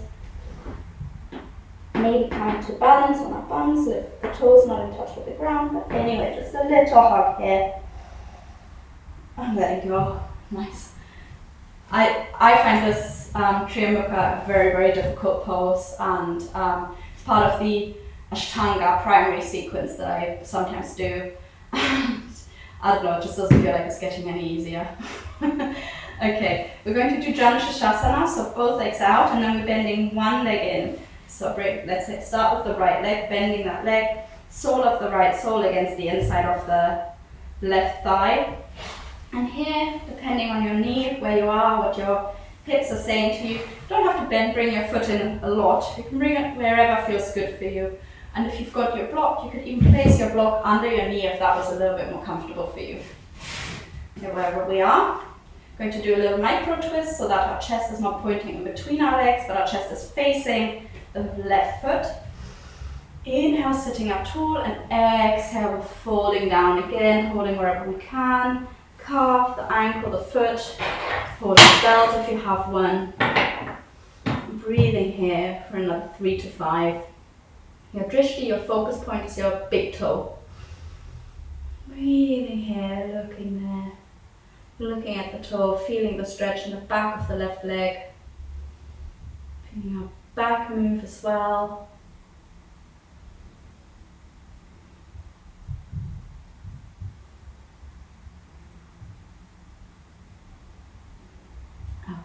maybe come to balance on our bums so if the toes not in touch with the ground, but anyway, just a little hug here, and letting go. Nice. I find this Triang Mukha a very, very difficult pose, and it's part of the Ashtanga primary sequence that I sometimes do. I don't know, it just doesn't feel like it's getting any easier. Okay, we're going to do Shavasana, so both legs out, and then we're bending one leg in. So let's say start with the right leg, bending that leg, sole of the right sole against the inside of the left thigh. And here, depending on your knee, where you are, what your hips are saying to you, don't have to bend, bring your foot in a lot. You can bring it wherever feels good for you. And if you've got your block, you could even place your block under your knee if that was a little bit more comfortable for you. Okay, wherever we are, going to do a little micro twist so that our chest is not pointing in between our legs, but our chest is facing the left foot. Inhale, sitting up tall, and exhale, folding down again, holding wherever we can. Calf, the ankle, the foot, hold the belt if you have one. Breathing here for another 3 to 5. Your drishti, your focus point, is your big toe. Breathing here, looking there. Looking at the toe, feeling the stretch in the back of the left leg. Feeling our back move as well.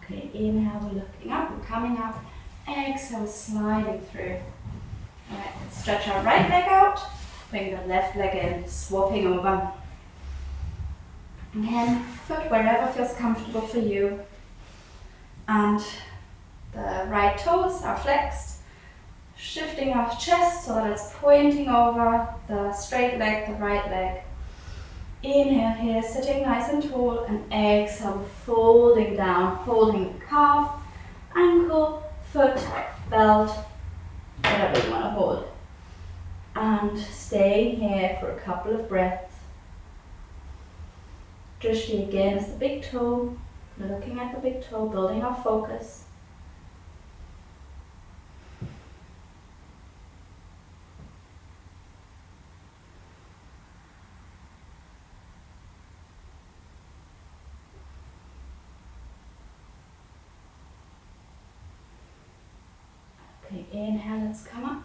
Okay, inhale, we're looking up, we're coming up. Exhale, sliding through. Alright, let's stretch our right leg out, bring the left leg in, swapping over. Again, foot wherever feels comfortable for you. And the right toes are flexed, shifting our chest so that it's pointing over the straight leg, the right leg. Inhale here, sitting nice and tall, and exhale, folding down, holding the calf, ankle, foot, belt, whatever you want to hold. And staying here for a couple of breaths. Drishti again is the big toe, looking at the big toe, building our focus. Okay, inhale, let's come up.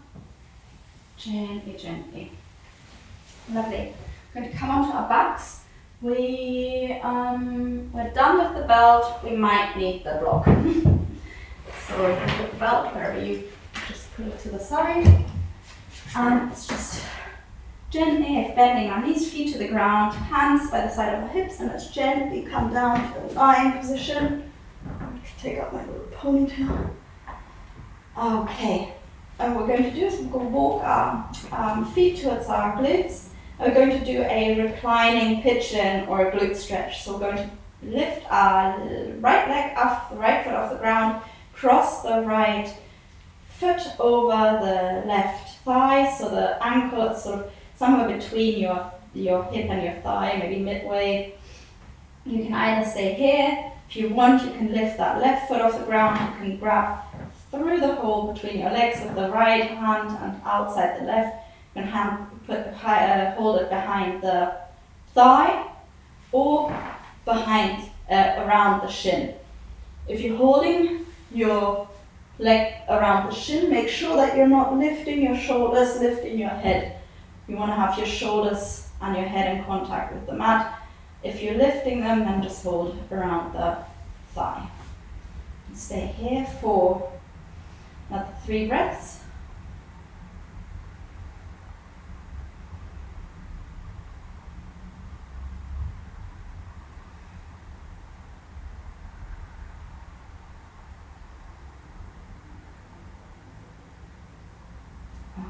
Gently, gently. Lovely. We're going to come onto our backs. We're done with the belt. We might need the block. So we can put the belt wherever you just put it to the side. And it's just gently bending our knees, feet to the ground, hands by the side of our hips, and let's gently come down to a lying position. Take out my little ponytail. Okay, and what we're going to do is we're going to walk our feet towards our glutes. And we're going to do a reclining pigeon or a glute stretch. So we're going to lift our right leg off, the right foot off the ground, cross the right foot over the left thigh, so the ankle is sort of somewhere between your hip and your thigh, maybe midway. You can either stay here. If you want, you can lift that left foot off the ground. You can grab through the hole between your legs with the right hand and outside the left. You can hold it behind the thigh or behind around the shin. If you're holding your leg around the shin, make sure that you're not lifting your shoulders, lifting your head. You want to have your shoulders and your head in contact with the mat. If you're lifting them, then just hold around the thigh. Stay here for another 3 breaths.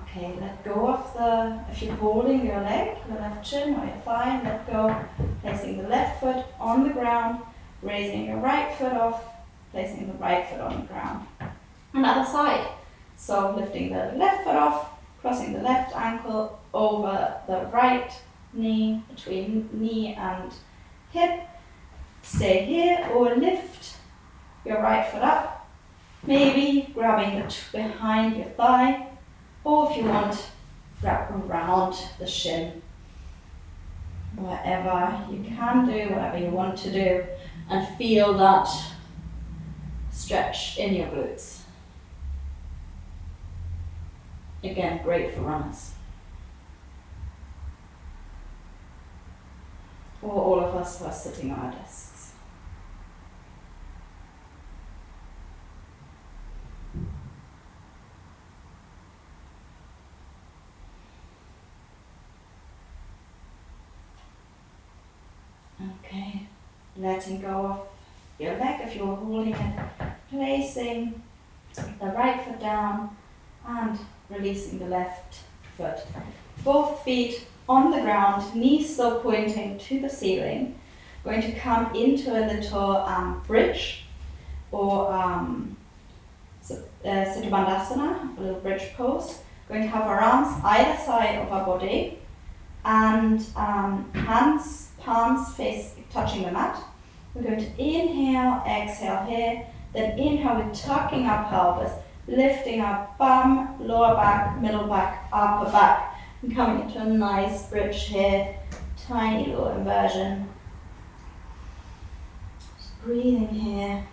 Okay, let go of if you're holding your leg, the left shin or your thigh, let go, placing the left foot on the ground, raising your right foot off, placing the right foot on the ground. Another side. So lifting the left foot off, crossing the left ankle over the right knee, between knee and hip. Stay here or lift your right foot up, maybe grabbing it behind your thigh, or if you want, wrap around the shin. Whatever you can do, whatever you want to do, and feel that stretch in your glutes. Again, great for runners. Or all of us who are sitting on our desks. Okay, letting go of your leg if you're holding it, placing the right foot down and releasing the left foot. Both feet on the ground, knees still pointing to the ceiling. Going to come into a little bridge or Bandhasana, a little bridge pose. Going to have our arms either side of our body and hands, palms touching the mat. We're going to inhale, exhale here, then inhale with tucking our pelvis, lifting our bum, lower back, middle back, upper back, and coming into a nice bridge here, tiny little inversion. Just breathing here.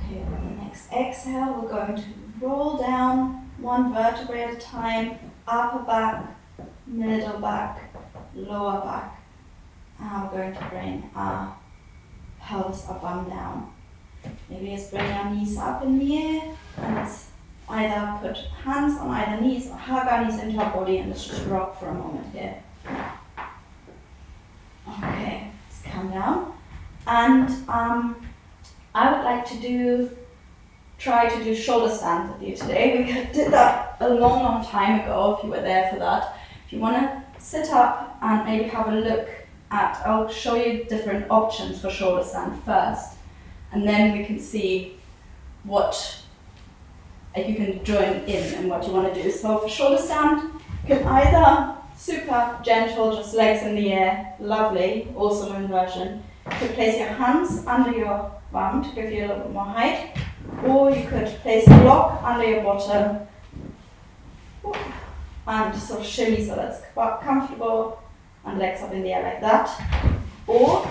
Okay, on the next exhale, we're going to roll down one vertebrae at a time, upper back, middle back, lower back. And we're going to bring our pelvis up and down. Maybe let's bring our knees up in the air and let's either put hands on either knees or hug our knees into our body and let's just rock for a moment here. Okay, let's come down. And I would like to try to do shoulder stand with you today. We did that a long time ago if you were there for that. If you want to sit up and maybe have a look at, I'll show you different options for shoulder stand first, and then we can see what you can join in and what you want to do. So for shoulder stand, you can either super gentle, just legs in the air, lovely, awesome inversion. You could place your hands under your bum to give you a little bit more height, or you could place a block under your bottom and sort of shimmy so that's quite comfortable and legs up in the air like that. Or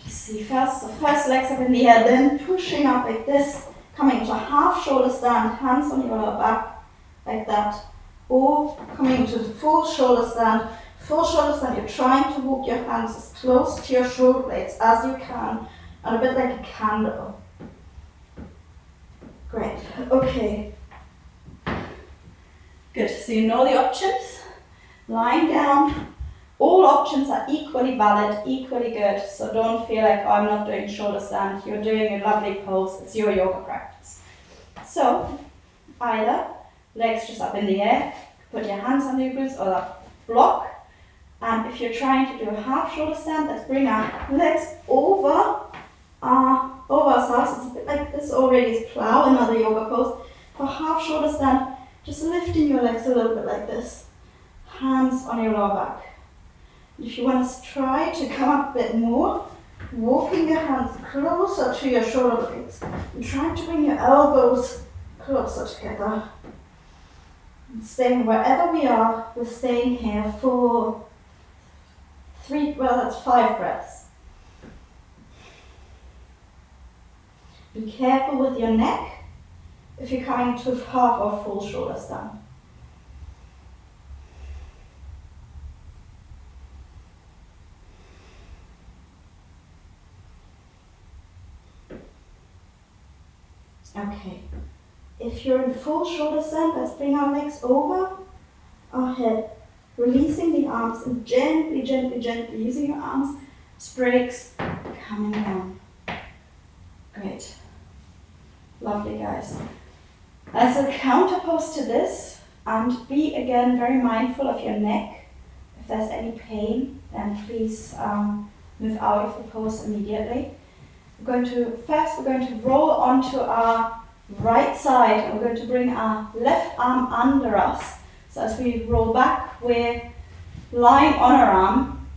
just see first legs up in the air, then pushing up like this, coming to a half shoulder stand, hands on your lower back like that, or coming to the full shoulder stand. Full shoulder stand, you're trying to walk your hands as close to your shoulder blades as you can, and a bit like a candle. Great, okay. Good, so you know the options. Lying down, all options are equally valid, equally good, so don't feel like, oh, I'm not doing shoulder stand, you're doing a lovely pose, it's your yoga practice. So, either legs just up in the air, put your hands on your glutes or that block. And if you're trying to do a half shoulder stand, let's bring our legs over ourselves. It's a bit like this already is plow, another yoga pose. For half shoulder stand, just lifting your legs a little bit like this. Hands on your lower back. If you want to try to come up a bit more, Walking your hands closer to your shoulder blades and trying to bring your elbows closer together. And staying wherever we are, we're staying here for 5 breaths. Be careful with your neck if you're coming to half or full shoulder stand. Okay, if you're in full shoulder stand, let's bring our legs over our head, releasing the arms and gently, gently, gently using your arms as brakes, coming down. Great. Lovely, guys. As a counter pose to this, and be again very mindful of your neck. If there's any pain, then please move out of the pose immediately. We're going to roll onto our right side, and we're going to bring our left arm under us. So as we roll back, we're lying on our arm,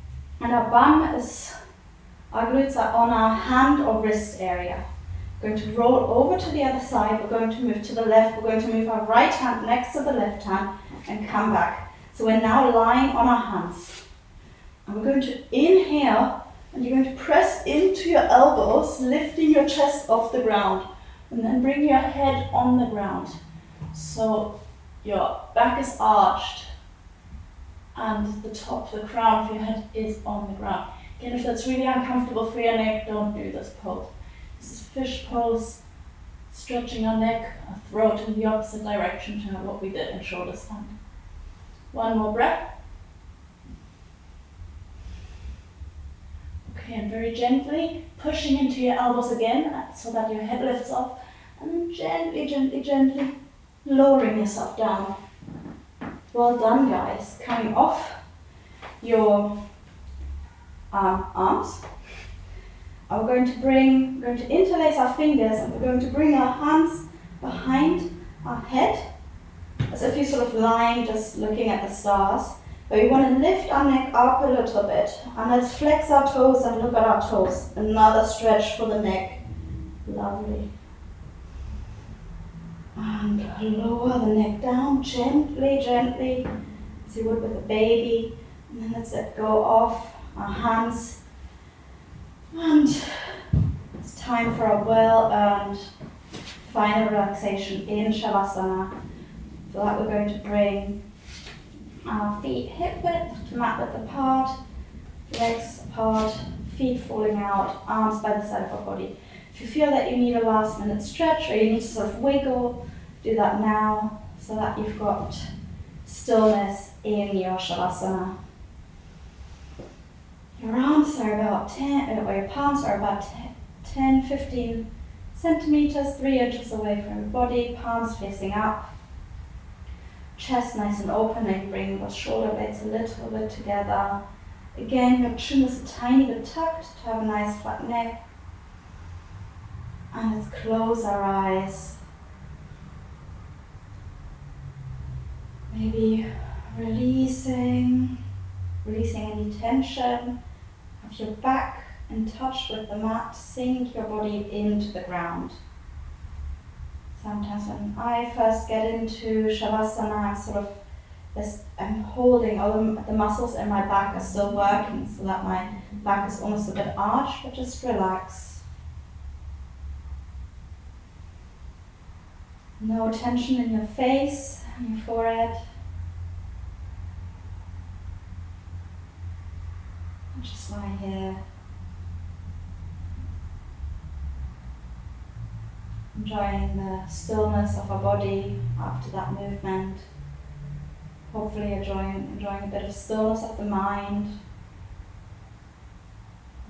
and our glutes are on our hand or wrist area. We're going to roll over to the other side, we're going to move to the left, we're going to move our right hand next to the left hand and come back. So we're now lying on our hands. And we're going to inhale, and you're going to press into your elbows, lifting your chest off the ground. And then bring your head on the ground. So your back is arched and the top, the crown of your head is on the ground. Again, if that's really uncomfortable for your neck, don't do this pose. This is fish pose, stretching our neck, our throat in the opposite direction to what we did in shoulder stand. One more breath. Okay, and very gently pushing into your elbows again so that your head lifts off, and then gently, gently, gently lowering yourself down. Well done, guys. Coming off your arms. We're going to interlace our fingers, and we're going to bring our hands behind our head, as if you're sort of lying, just looking at the stars. But we want to lift our neck up a little bit, and let's flex our toes and look at our toes. Another stretch for the neck. Lovely. And lower the neck down gently, gently, as you would with a baby. And then let's let go of our hands. And it's time for a well-earned final relaxation in Shavasana. For that, we're going to bring our feet hip width to mat width apart, legs apart, feet falling out, arms by the side of our body. If you feel that you need a last minute stretch or you need to sort of wiggle, do that now so that you've got stillness in your Shavasana. Your arms are about 10, or your palms are about 10, 15 centimeters, 3 inches away from your body, palms facing up. Chest nice and open, and bring the shoulder blades a little bit together. Again, your chin is a tiny bit tucked to have a nice flat neck. And let's close our eyes. Maybe releasing any tension. Have your back in touch with the mat, sink your body into the ground. Sometimes when I first get into Shavasana, I'm holding, all the muscles in my back are still working, so that my back is almost a bit arched, but just relax. No tension in your face and your forehead. Just lie here. Enjoying the stillness of our body after that movement. Hopefully enjoying a bit of stillness of the mind.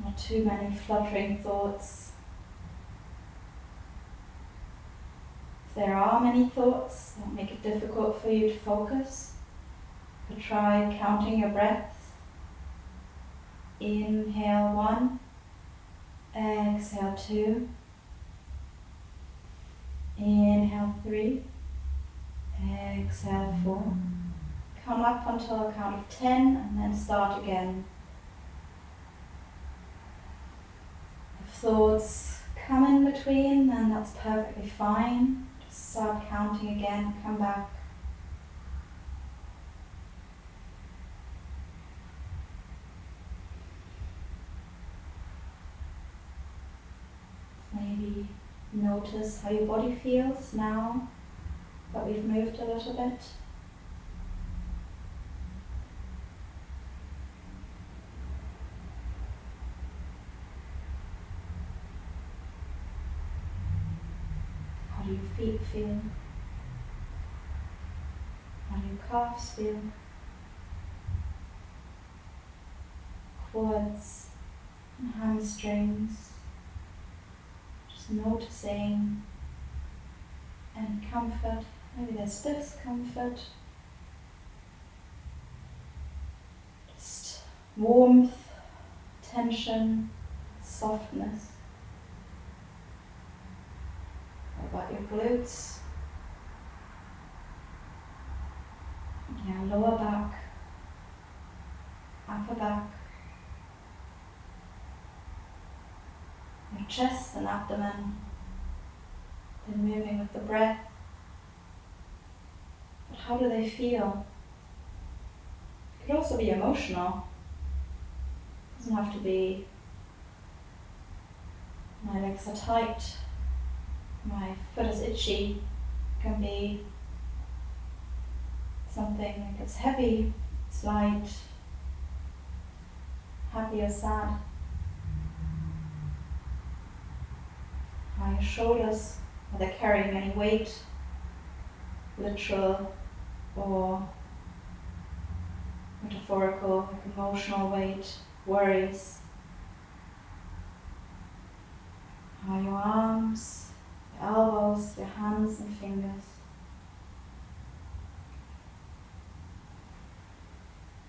Not too many fluttering thoughts. If there are many thoughts that make it difficult for you to focus, you could try counting your breaths. Inhale 1, exhale 2, inhale 3, exhale 4. Come up until a count of 10 and then start again. thoughts come in between, then that's perfectly fine. Just start counting again, come back. Maybe notice how your body feels now that we've moved a little bit. How do your feet feel? How do your calves feel? Quads and hamstrings. Just noticing any comfort. Maybe there's discomfort. Just warmth, tension, softness. What about your glutes? Yeah, lower back, upper back, your chest and abdomen, they're moving with the breath. But how do they feel? It could also be emotional. It doesn't have to be my legs are tight, my foot is itchy. It can be something like it's heavy, it's light, happy or sad. How are your shoulders? Are they carrying any weight? Literal or metaphorical, like emotional weight, worries? How are your arms, your elbows, your hands and fingers?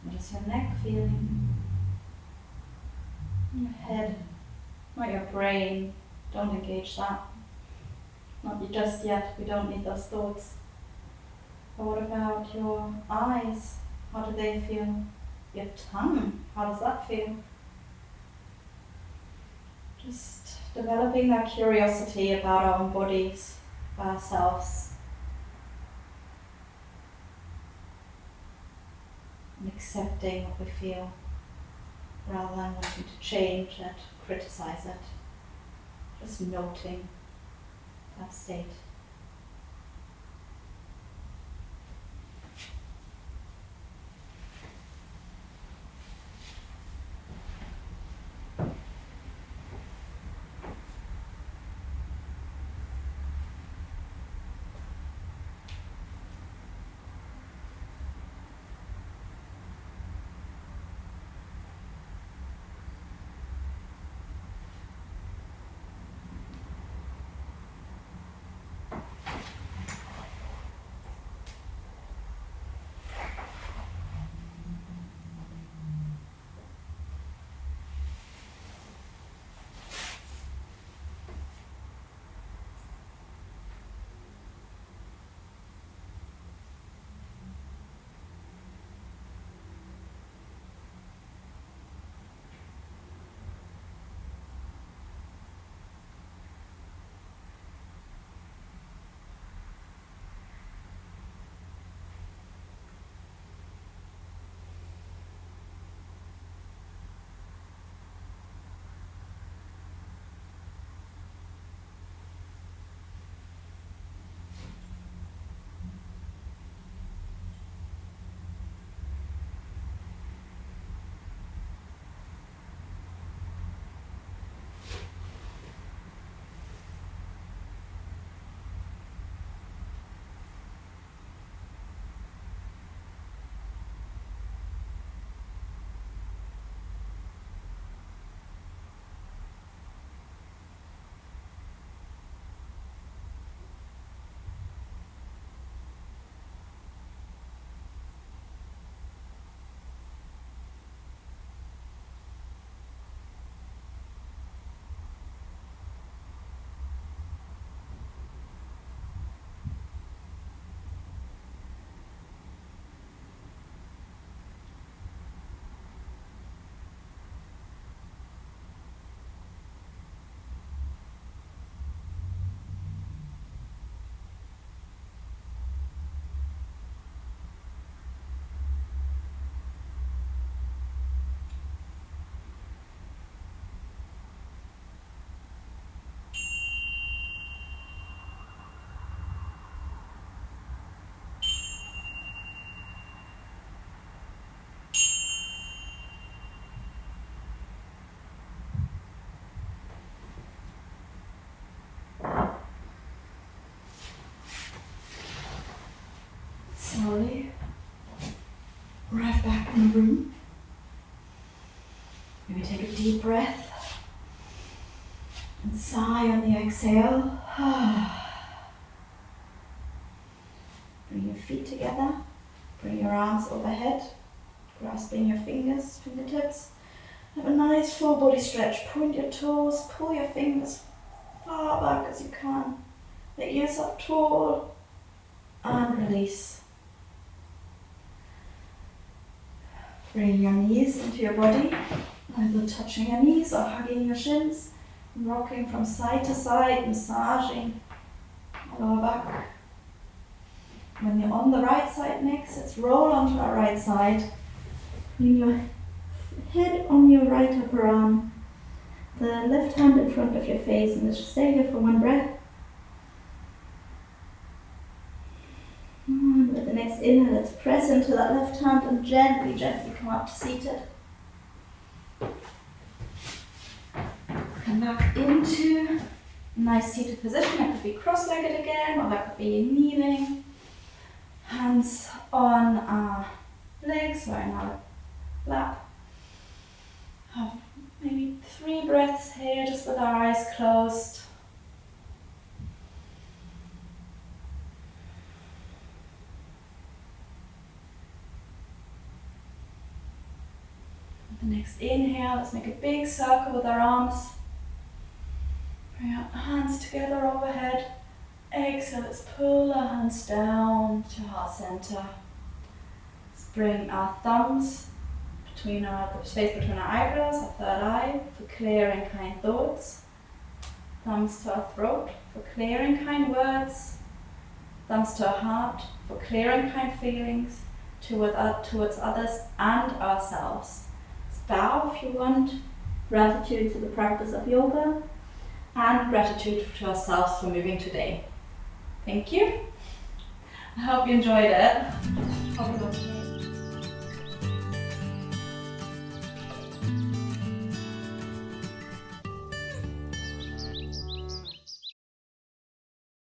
What is your neck feeling? Your head, not your brain. Don't engage that. Not just yet, we don't need those thoughts. But what about your eyes? How do they feel? Your tongue, how does that feel? Just developing that curiosity about our own bodies, ourselves. And accepting what we feel, rather than wanting to change it, criticize it. Just noting that state. slowly arrive back in the room. Maybe take a deep breath and sigh on the exhale. Bring your feet together, bring your arms overhead, grasping your fingertips. Have a nice full body stretch. Point your toes, pull your fingers far back as you can. Let yourself tall and release. Bring your knees into your body, either touching your knees or hugging your shins, rocking from side to side, massaging the lower back. When you're on the right side next, let's roll onto our right side. Bring your head on your right upper arm, the left hand in front of your face, and let's just stay here for one breath. And with the next inhale, let's press into that left hand and gently come up to seated. Come back into a nice seated position. That could be cross-legged again, or that could be kneeling. Hands on our legs or in our lap. Have maybe 3 breaths here, just with our eyes closed. With the next inhale, let's make a big circle with our arms. Bring our hands together overhead. Exhale, let's pull our hands down to heart center. Let's bring our thumbs between the space between our eyebrows, our third eye, for clear and kind thoughts. Thumbs to our throat for clear and kind words. Thumbs to our heart for clear and kind feelings towards others and ourselves. Let's bow if you want. Gratitude to the practice of yoga and gratitude to ourselves for moving today. Thank you. I hope you enjoyed it.